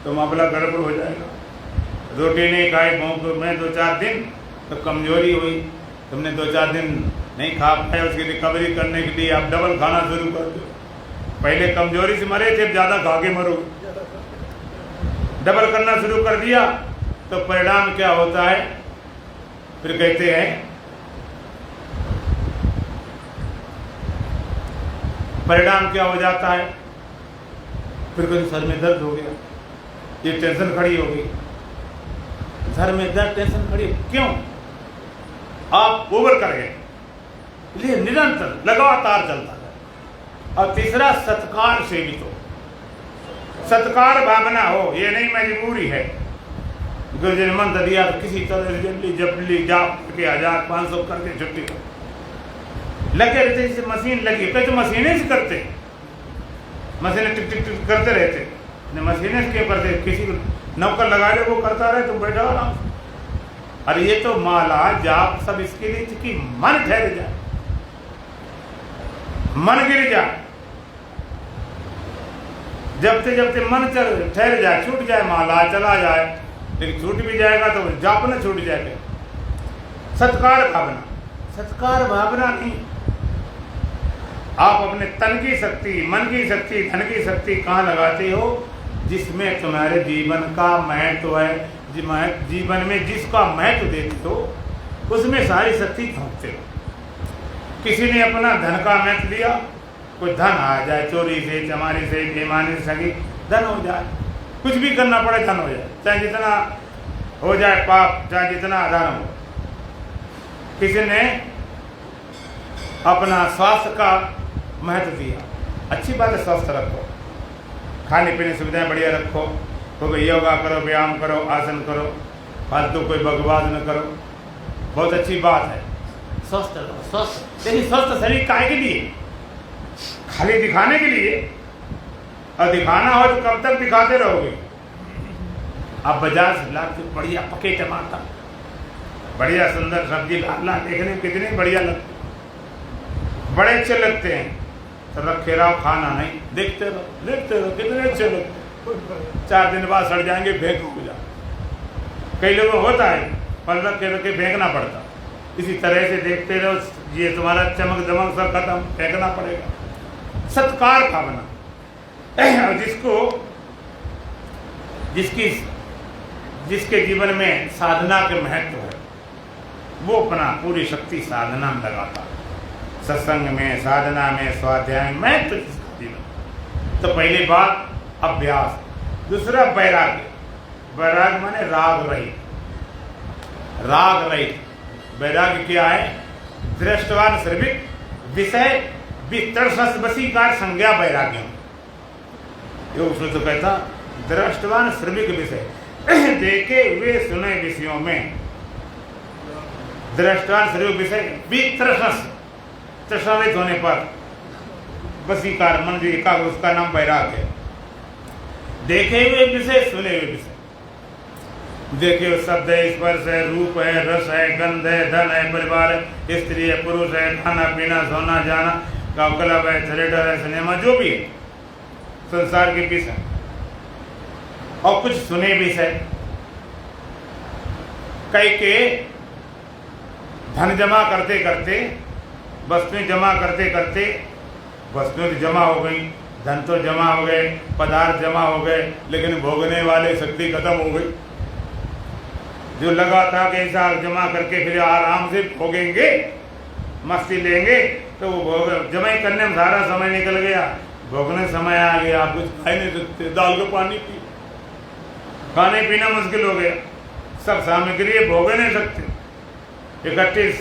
तो मामला गड़बड़ हो जाएगा। रोटी नहीं खाई भूख में 2-4 दिन तो कमजोरी हुई, तुमने 2-4 दिन नहीं खा पाए, उसकी रिकवरी करने के लिए आप डबल खाना शुरू कर दो। पहले कमजोरी से मरे थे, ज़्यादा खा के मरो, डबल करना शुरू कर दिया तो परिणाम क्या होता है? फिर कहते हैं परिणाम क्या हो जाता है? फिर कहीं सर में दर्द हो गया, ये टेंशन खड़ी हो गई, सर में दर्द टेंशन खड़ी, क्यों? आप ओवर कर गए, इसलिए निरंतर लगातार चलता है। और तीसरा सत्कार से भी, तो सत्कार भावना हो, ये नहीं मजबूरी है। गुरु जी ने मंत्र दिया तो किसी तरह जल्दी जपली जाप के 1000-500 करके छुट्टी कर लगे रहते, जैसे मशीन लगी, कई मशीनें से करते, मशीनें टिक टिक टिक करते रहते, मशीनें से क्यों करते? किसी को नौकर लगा ले, वो करता रहे, तुम बैठा आराम से। अरे ये तो माला जाप सब इसके लिए कि मन ठहर जाए, मन गिर जाए, जबते जबते मन ठहर जाए, छूट जाए, माला चला जाए, लेकिन छूट भी जाएगा तो जाप न छूट जाएगा। सत्कार भावना, सत्कार भावना नहीं। आप अपने तन की शक्ति, मन की शक्ति, धन की शक्ति कहाँ लगाते हो? जिसमें तुम्हारे जीवन का महत्व है, जीवन में जिसका महत्व देते हो, उसमें सारी शक्ति झोंकते हो। किसी ने अपना धन का महत्व दिया, कोई धन आ जाए, चोरी से, चमारी से, बेईमानी से, सगी धन हो जाए, कुछ भी करना पड़े धन हो जाए, चाहे जितना हो जाए पाप, चाहे जितना अधर्म हो। किसी ने अपना स्वास्थ्य का महत्व दिया, अच्छी बात है, स्वस्थ रखो, खाने पीने सुविधाएं बढ़िया रखो, कोई योगा करो, व्यायाम करो, आसन करो, फालतू कोई बकवास न करो, बहुत अच्छी बात है, स्वस्थ रहो, स्वस्थ। लेकिन स्वस्थ शरीर काहे के लिए? खाली दिखाने के लिए? और दिखाना हो तो कब तक दिखाते रहोगे? आप बाजार से लाते बढ़िया पके टमाटर, बढ़िया सुंदर सब्जी लाना, देखने में कितने बढ़िया लगते, बड़े अच्छे लगते हैं, तो रखे रहो, खाना नहीं, देखते रहो, देखते रहो, कितने अच्छे लगते, 4 दिन बाद सड़ जाएंगे, फेंक हो जाए। कई लोगों होता है फल रखे रखे फेंकना पड़ता, इसी तरह से देखते रहो, ये तुम्हारा चमक दमक सब खत्म, फेंकना पड़ेगा। सत्कार भावना, जिसके जीवन में साधना के महत्व है, वो अपना पूरी शक्ति साधना में लगाता, सत्संग में, साधना में, स्वाध्याय में, तो जीवन। तो पहली बात अभ्यास, दूसरा वैराग्य। वैराग्य माने राग रहित, राग रहित। वैराग्य क्या है? दृष्टवान सर्विक विषय वितर्षस वशीकार संज्ञा वैराग्य। योग उसमें तो कहता दृष्टवान श्रविक विषय, देखे हुए सुने विषयों में, दृष्टवान श्रविक विषय तृष्णावित होने पर वशीकार मन जो एकाग्र, उसका नाम वैराग्य है। देखे हुए विषय, सुने हुए विषय, देखे हुए शब्द है, स्पर्श है, रूप है, रस है, गंध है, धन है, परिवार है, स्त्री है, पुरुष है, खाना पीना, सोना जाना, क्लब है, थिएटर है, सिनेमा, जो भी है संसार के विषय, और कुछ सुने विषय, कई के धन जमा करते करते, वस्तुएं जमा करते करते, वस्तुएं तो जमा हो गई, धन तो जमा हो गए, पदार्थ जमा हो गए, लेकिन भोगने वाले शक्ति खत्म हो गई। जो लगा था कि ऐसा जमा करके फिर आराम से भोगेंगे, मस्ती लेंगे, तो वो भोग जमा करने में सारा समय निकल गया, भोगने समय आ गया, आप कुछ खा नहीं सकते, दाल का पानी पी, खाने पीना मुश्किल हो गया, सब सामग्री भोग नहीं सकते, इकट्ठी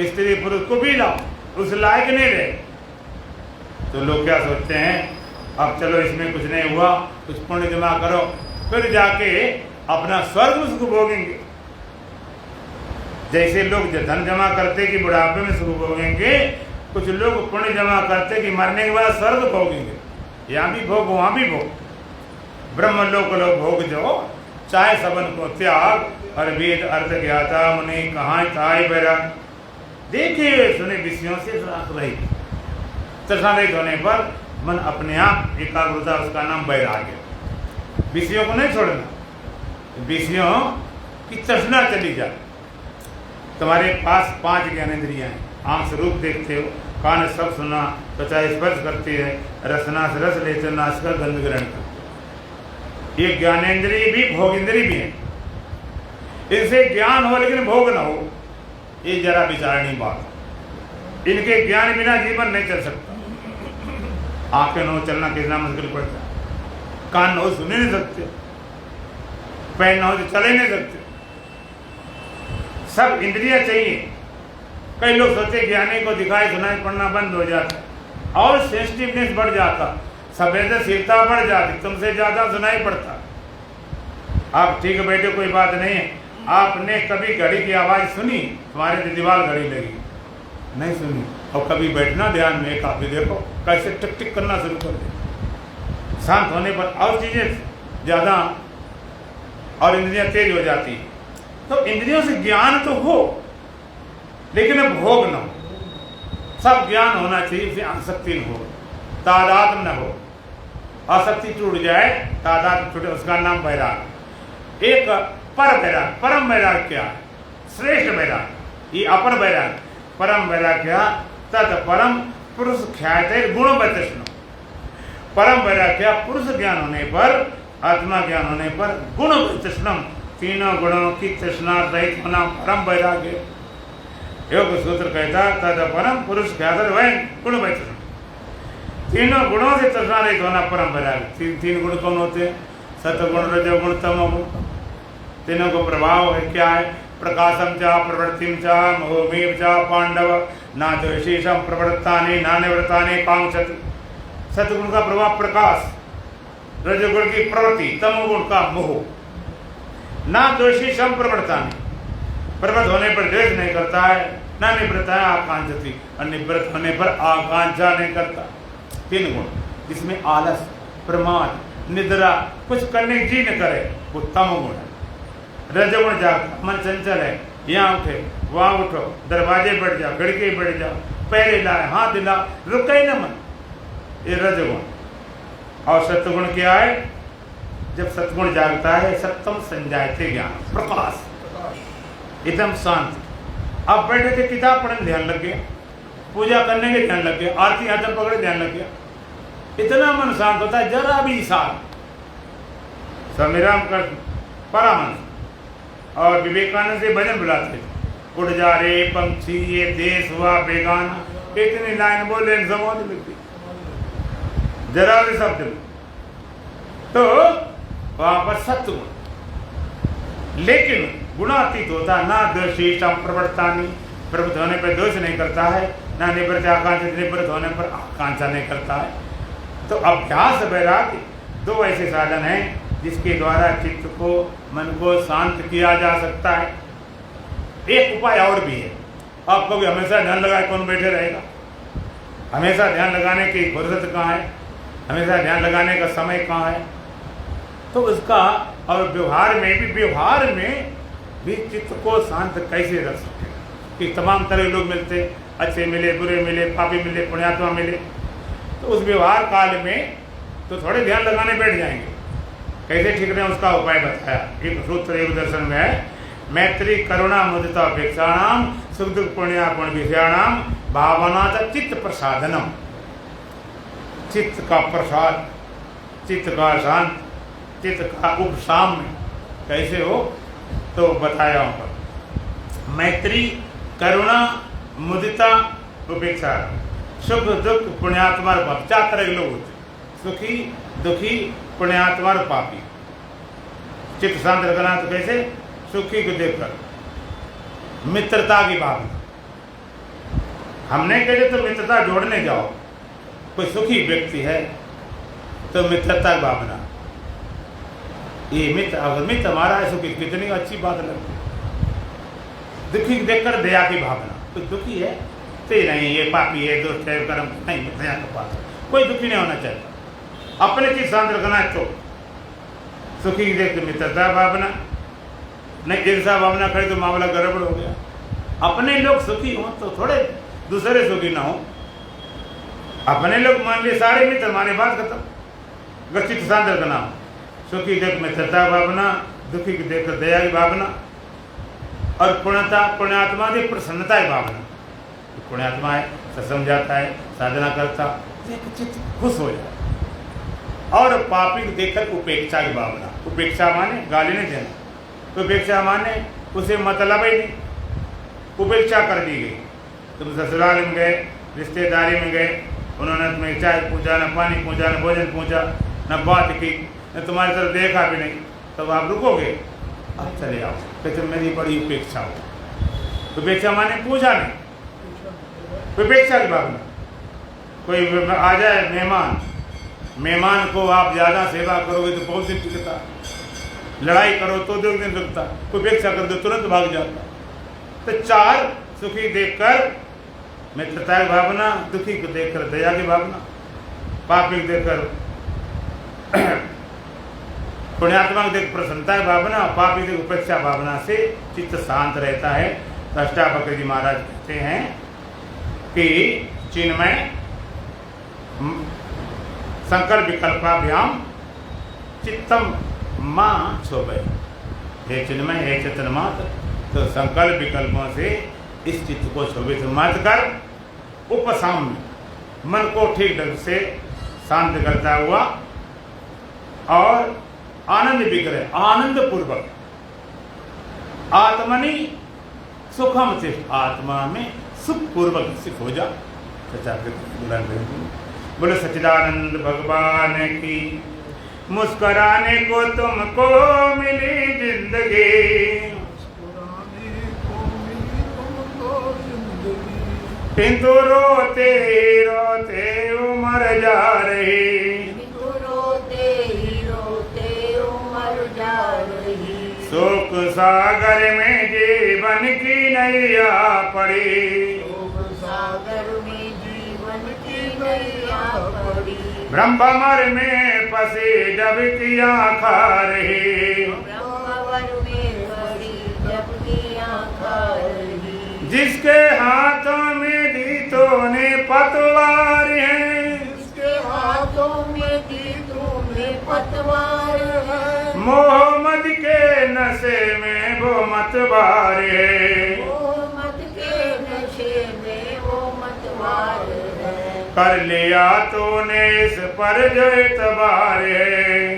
स्त्री पुरुष को भी लाओ, उस लायक नहीं रहे। तो लोग क्या सोचते हैं, अब चलो इसमें कुछ नहीं हुआ, कुछ पुण्य जमा करो, फिर जाके अपना स्वर्ग सुख भोगेंगे। जैसे लोग धन जमा करते कि बुढ़ापे में सुख भोगेंगे, कुछ लोग पुण्य जमा करते कि मरने के बाद स्वर्ग भोगेंगे। यहाँ भी भोग, वहाँ भी भोग, ब्रह्मलोक लोग भोग जो, चाहे सबन को त्याग, और वेद अर्थ ज्ञाता मुनि कहाँ ताई बैराग। देखिए सुने विषयों से रहित, तृष्णा रहित होने पर मन अपने आप एकाग्रता, उसका नाम वैराग्य। विषयों को नहीं छोड़ना, विषयों की तृष्णा चली जाए। तुम्हारे पास 5 ज्ञानेंद्रियां हैं, आंख से रूप देखते हो, कान से शब्द सुना, त्वचा स्पर्श करती है, रसना से रस लेते, नासिका गंध ग्रहण करते। ये ज्ञानेंद्रिय भी भोगेंद्रिय भी है, इनसे ज्ञान हो लेकिन भोग ना हो, ये जरा विचारणी बात। इनके ज्ञान बिना जीवन नहीं चल सकता। आंखें न हो चलना कितना मुश्किल पड़ता है, कान न हो सुन नहीं सकते, पैर न हो तो चले नहीं सकते, सब इंद्रियां चाहिए। कई लोग सोचते ज्ञानी को दिखाई सुनाई पड़ना बंद हो जाता और सेंसिटिवनेस बढ़ जाता, संवेदनशीलता बढ़ जाती, तुमसे ज्यादा सुनाई पड़ता। आप ठीक बैठे, कोई बात नहीं है। आपने कभी घड़ी की आवाज सुनी, तुम्हारे दीवार घड़ी लगी नहीं सुनी, और कभी बैठना ध्यान में, काफी देखो कैसे टिक टिक करना शुरू कर दे। शांत होने पर और चीजें ज्यादा और इंद्रियां तेज हो जाती है। तो इंद्रियों से ज्ञान तो हो लेकिन भोग न हो। सब ज्ञान होना चाहिए, उसे आसक्ति न हो, तादात्म न हो। आसक्ति टूट जाए, तादात्म टूटे, उसका नाम वैराग। एक पर वैराग, परम वैराग क्या है? श्रेष्ठ वैराग, ये अपर वैराग। परम वैराग क्या? तत् परम पुरुष ख्याते गुण वैतृष्ण। परम वैराग क्या? पुरुष ज्ञान होने पर, आत्मा ज्ञान होने पर गुण वैतृष्णम, तीनों गुणों की तृष्णा रहित होना परम वैराग्य। योग सूत्र कहता तद परम पुरुष ख्यात वै गुण वैतृष्ण। तीनों गुणों से तृष्णा रहित होना परम वैराग्य। तीन गुण कौन होते हैं? सतगुण, रजोगुण, तमोगुण। तीनों को प्रभाव है क्या है? प्रकाशम चा प्रवृत्तिम चा मोहमेव चा पांडव ना द्वेषेशम प्रवृत्तानि ना निवृत्तानि कांक्षति। सतगुण का प्रभाव प्रकाश, रजोगुण की प्रवृत्ति, तमोगुण का मोह। ना द्वेषेशम प्रवृत्तानि, प्रवृत्त होने पर द्वेष नहीं करता है, ना निवृत्ता है आकांक्षति, और निवृत्त होने पर आकांक्षा नहीं करता। तीन गुण, जिसमें आलस, प्रमाद, निद्रा, कुछ करने की जी न करे, वो तमोगुण है। रजोगुण जागता, मन चंचल है, यहाँ उठे वहाँ उठो, दरवाजे बैठ जाओ, खिड़की बैठ जाओ, पैर हिलाए, हाथ हिला, रुका ही न मन, ये रजोगुण। और सत्वगुण क्या है? जब सत्वगुण जागता है, सत्यम संजायते ज्ञान, प्रकाश, एकदम शांत। अब बैठे थे, किताब पढ़ने ध्यान लग गया, पूजा करने के ध्यान लग गया, आरती हाथ पकड़े ध्यान लग गया, इतना मन शांत होता है, जरा भी साथ। स्वामी रामकृष्ण परामर्श और विवेकानंद से भजन बुलाते थे, उड़ जा रे पंछी ये देश हुआ बेगाना, इतनी लाइन बोले समझ लगती जरा से शब्द में। तो वहां पर सत्वगुण, लेकिन गुणातीत होता, ना द्वेषेशम प्रवृत्तानि, प्रवृत्त होने पर दोष नहीं करता है, ना निवृत्त आकांक्षा, निवृत्त होने पर आकांक्षा नहीं करता है। तो अभ्यास वैराग्य दो ऐसे साधन हैं जिसके द्वारा चित्त को, मन को शांत किया जा सकता है। एक उपाय और भी है। आपको भी हमेशा ध्यान लगाए कौन बैठे रहेगा? हमेशा ध्यान लगाने की फुर्सत कहाँ है? हमेशा ध्यान लगाने का समय कहाँ है? तो उसका और व्यवहार में भी चित्त को शांत कैसे रख सकते हैं? कि तमाम तरह के लोग मिलते, अच्छे मिले, बुरे मिले, पापी मिले, पुण्यात्मा मिले, तो उस व्यवहार काल में तो थोड़े ध्यान लगाने बैठ जाएंगे। कैसे ठीक रहे उसका उपाय बताया। एक सूत्र एक दर्शन में है, मैत्री करुणा मुदिता उपेक्षाणाम सुख दुख पुण्यार्पण विषयाणाम भावना चित्त प्रसादनम। चित्त का प्रसाद, चित्त का शांत, चित्त का उपशाम कैसे हो तो बताया वहाँ पर। मैत्री करुणा मुदिता उपेक्षा, सुख दुख पुण्यात्मा और पापी। चार तरह के लोग होते, सुखी दुखी पुण्यात्मा और पापी। चित्त शांत रखना तो कैसे? सुखी को देखकर मित्रता की भावना। हमने कहे तो मित्रता जोड़ने जाओ, कोई सुखी व्यक्ति है तो मित्रता की भावना, ये मित्र अगर मित्र हमारा है सुखी, कितनी अच्छी बात लगती है। दुखी देखकर दया की भावना, कोई दुखी है तो नहीं ये पापी है, दोस्त है, कर्म नहीं, दया का पास कोई दुखी नहीं होना चाहिए। अपने चीज शांत रखना है तो सुखी की देख मित्रता भावना, नहीं ईर्षा भावना करे तो मामला गड़बड़ हो गया। अपने लोग सुखी हो तो थोड़े दूसरे सुखी ना हो। अपने लोग मान लिए सारे मित्र, हमारे बात खत्म। गच्चित शांत रखना हो, सुखी देख मित्रता भावना, दुखी की देख दया की भावना, और पुण्यात्मा की प्रसन्नता की भावना। पुण्यात्मा है, सत्संग जाता है, साधना करता, चित्त खुश हो जाए। और पापी को देखकर उपेक्षा की भावना। उपेक्षा माने गाली नहीं देना, उपेक्षा माने उसे मतलब ही नहीं, उपेक्षा कर दी गई। तुम ससुराल में गए, रिश्तेदारी में गए, उन्होंने तुम्हें चाय पूछा, न पानी पूछा, न भोजन पूछा, न बात की, न तुम्हारी तरफ देखा भी नहीं, तब आप रुकोगे? अब चले आओ, कहते मेरी बड़ी उपेक्षा हो। उपेक्षा माने पूछा नहीं, उपेक्षा की भावना। कोई आ जाए मेहमान को आप ज़्यादा सेवा करोगे तो बहुत दिन टिकता, लड़ाई करो तो 2 दिन रुकता, उपेक्षा कर दो तुरंत भाग जाता। तो चार, सुखी देखकर मित्रता की भावना, दुखी को देखकर दया की भावना, पापी को देखकर पुण्यात्मा को देख प्रसन्नता की भावना, पापी को उपेक्षा भावना से चित्त शांत रहता है। तो अष्टावक्र जी महाराज कहते हैं कि चिन्मय संकल्प विकल्पाभ्याम चित्तम मां शोभय। हे चिन्मय, हे चेतन मात्र, तो संकल्प विकल्पों से इस चित्त को शोभित मत कर, उपशाम मन को ठीक ढंग से शांत करता हुआ और आनंद विग्रह, आनंद पूर्वक आत्मनि सुखम से, आत्मा में सुख पूर्वक सिख हो जा। बोले सच्चिदानंद भगवान की। मुस्कुराने को तुमको मिली जिंदगी, किंतु रोते रोते उम्र जा रही, शोक सागर में जीवन की नैया पड़ी, ब्रह्मवर में फंसे जब की आँखा रही, जिसके हाथों में दीतों ने पतवार है, जिसके हाथों में दीतों ने पतवार है, मोह मद के नशे में वो मतवार है, मत के नशे में वो मतवार है, कर लिया तूने इस पर जो इतबार है,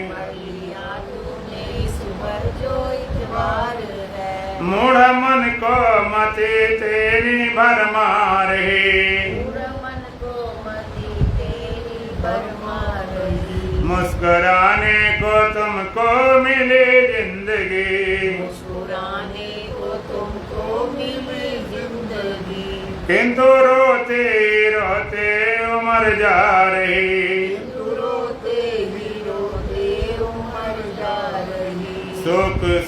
कर लिया तूने इस पर जो इतबार है, मूढ़ मन को मति तेरी भरमार है, मूढ़ मन को मति तेरी भरमार है, मुस्कुराने को तुमको मिली जिंदगी, मुस्कुराने को तुमको मिली जिंदगी, किंतु रोते रोते उम्र जा रही, किंतु रोते ही रोते उम्र जा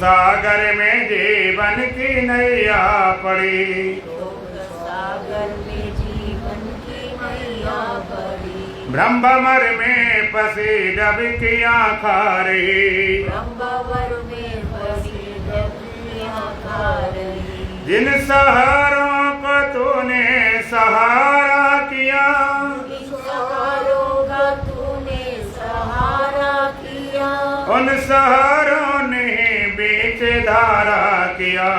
सागर में जीवन की नैया पड़ी, शोक सागर में जीवन की नैया पड़ी। ब्रह्मवर में फंसी डबकियां खा रही, ब्रह्मवर में फंसी डबकियां खा रही। जिन सहारों को तूने सहारा किया, जिन सहारों का तूने सहारा किया, उन सहारों ने बीच धारा किया,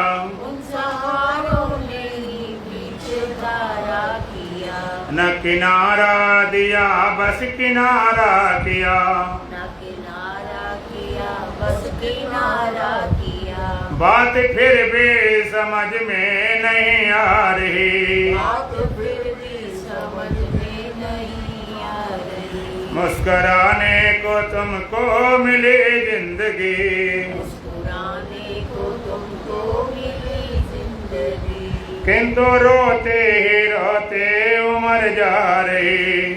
उन सहारों ने ही बीच धारा किया। न किनारा दिया बस किनारा किया, न किनारा किया बस किनारा किया। बात फिर भी समझ में नहीं आ रही, बात फिर भी समझ में नहीं आ रही। मुस्कुराने को तुमको मिली जिंदगी, मुस्कुराने को तुमको मिली जिंदगी, किंतु रोते ही रोते उम्र जा रही,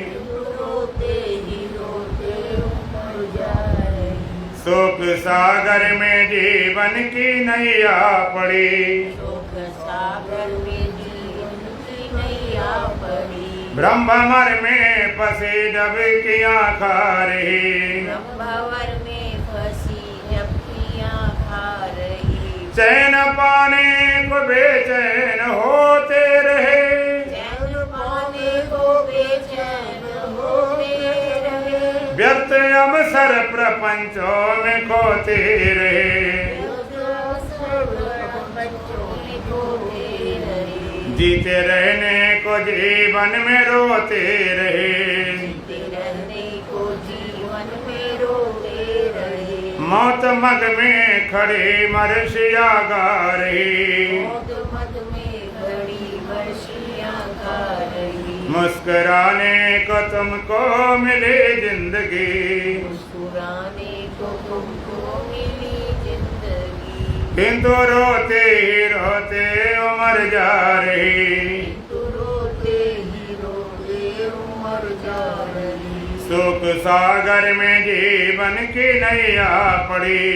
रोते ही रोते उम्र जा रही। शोक सागर में जीवन की नैया पड़ी, शोक सागर में जीवन की नैया पड़ी। ब्रह्मवर में फंसी डबकियां खा रही, ब्रह्मवर में फंसी डबकियां खा रही। चैन पाने को बेचैन होते रहे, चैन पाने को बेचैन होते रहे। व्यर्थ अवसर प्रपंचों में खोते रहे, जीते रहने को जीवन में रोते रहे, रहने को जीवन में रोते रहे। मौत मग में खड़े मरसिया गा रही, मौत मद में खड़ी वर्षियां गा रही। मुस्कुराने को तुमको मिली जिंदगी, मुस्कुराने को तुमको मिली जिंदगी, किंतु रोते ही रोते उम्र जा रही, तू रोते ही रोते उम्र जा रही। शोक सागर में जीवन की नैया पड़ी,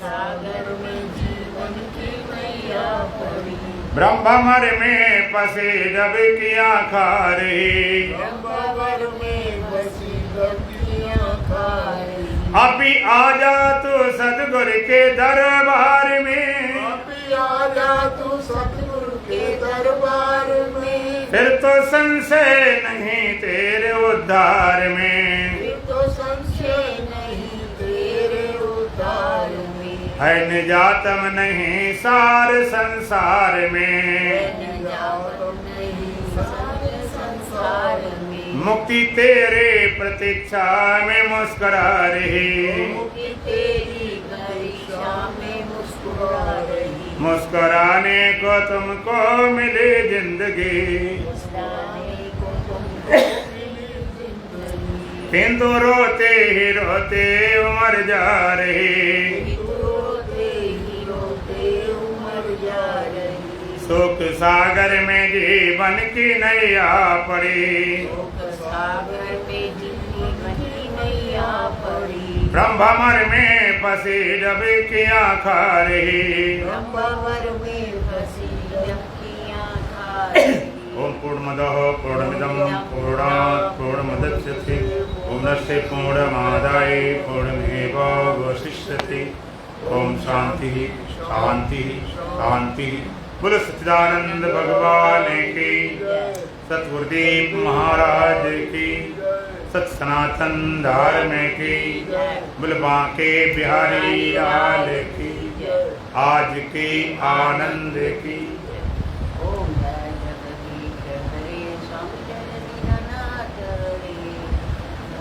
सागर में जीवन की नैया पड़ी। ब्रह्मवर में फंसी डबकियां खा रही, ब्रह्मवर में बसी डबकियां खा रही। अभी आजा तू सदगुरु के दरबार में, अभी आजा तू सतगुरु के दरबार में। फिर तो संशय नहीं तेरे उद्धार में, फिर तो संशय नहीं तेरे उद्धार में। है निजातम नहीं सार संसार में, जाओ नहीं सारे संसार में। मुक्ति तेरे प्रतीक्षा में मुस्कुरा रही, मुक्ति तेरी परीक्षा में मुस्कुरा रही। मुस्कुराने को तुमको मिली जिंदगी, मुस्कुराने को तुमको मिली जिंदगी, किंतु रोते ही रोते उम्र जा रही, रोते ही रोते उम्र जा रही। शोक सागर में जीवन की नैया पड़ी, शोक सागर में जीवन की नैया पड़ी। ब्रह्मवर में फंसी डबकियां खा रही, ब्रह्मवर में फंसी डबकियां खा रही। ओम पूर्णमदः पूर्णमिदं पूर्णात् पूर्णमुदच्यते पूर्णस्य पूर्णमादाय पूर्णमेवावशिष्यते। ओम शांति शांति शांति। बोलो सच्चिदानंद भगवान की, सतगुरुदेव महाराज की, सत सनातन धर्म की, बोल बांके बिहारी लाल की, आज की आनंद की।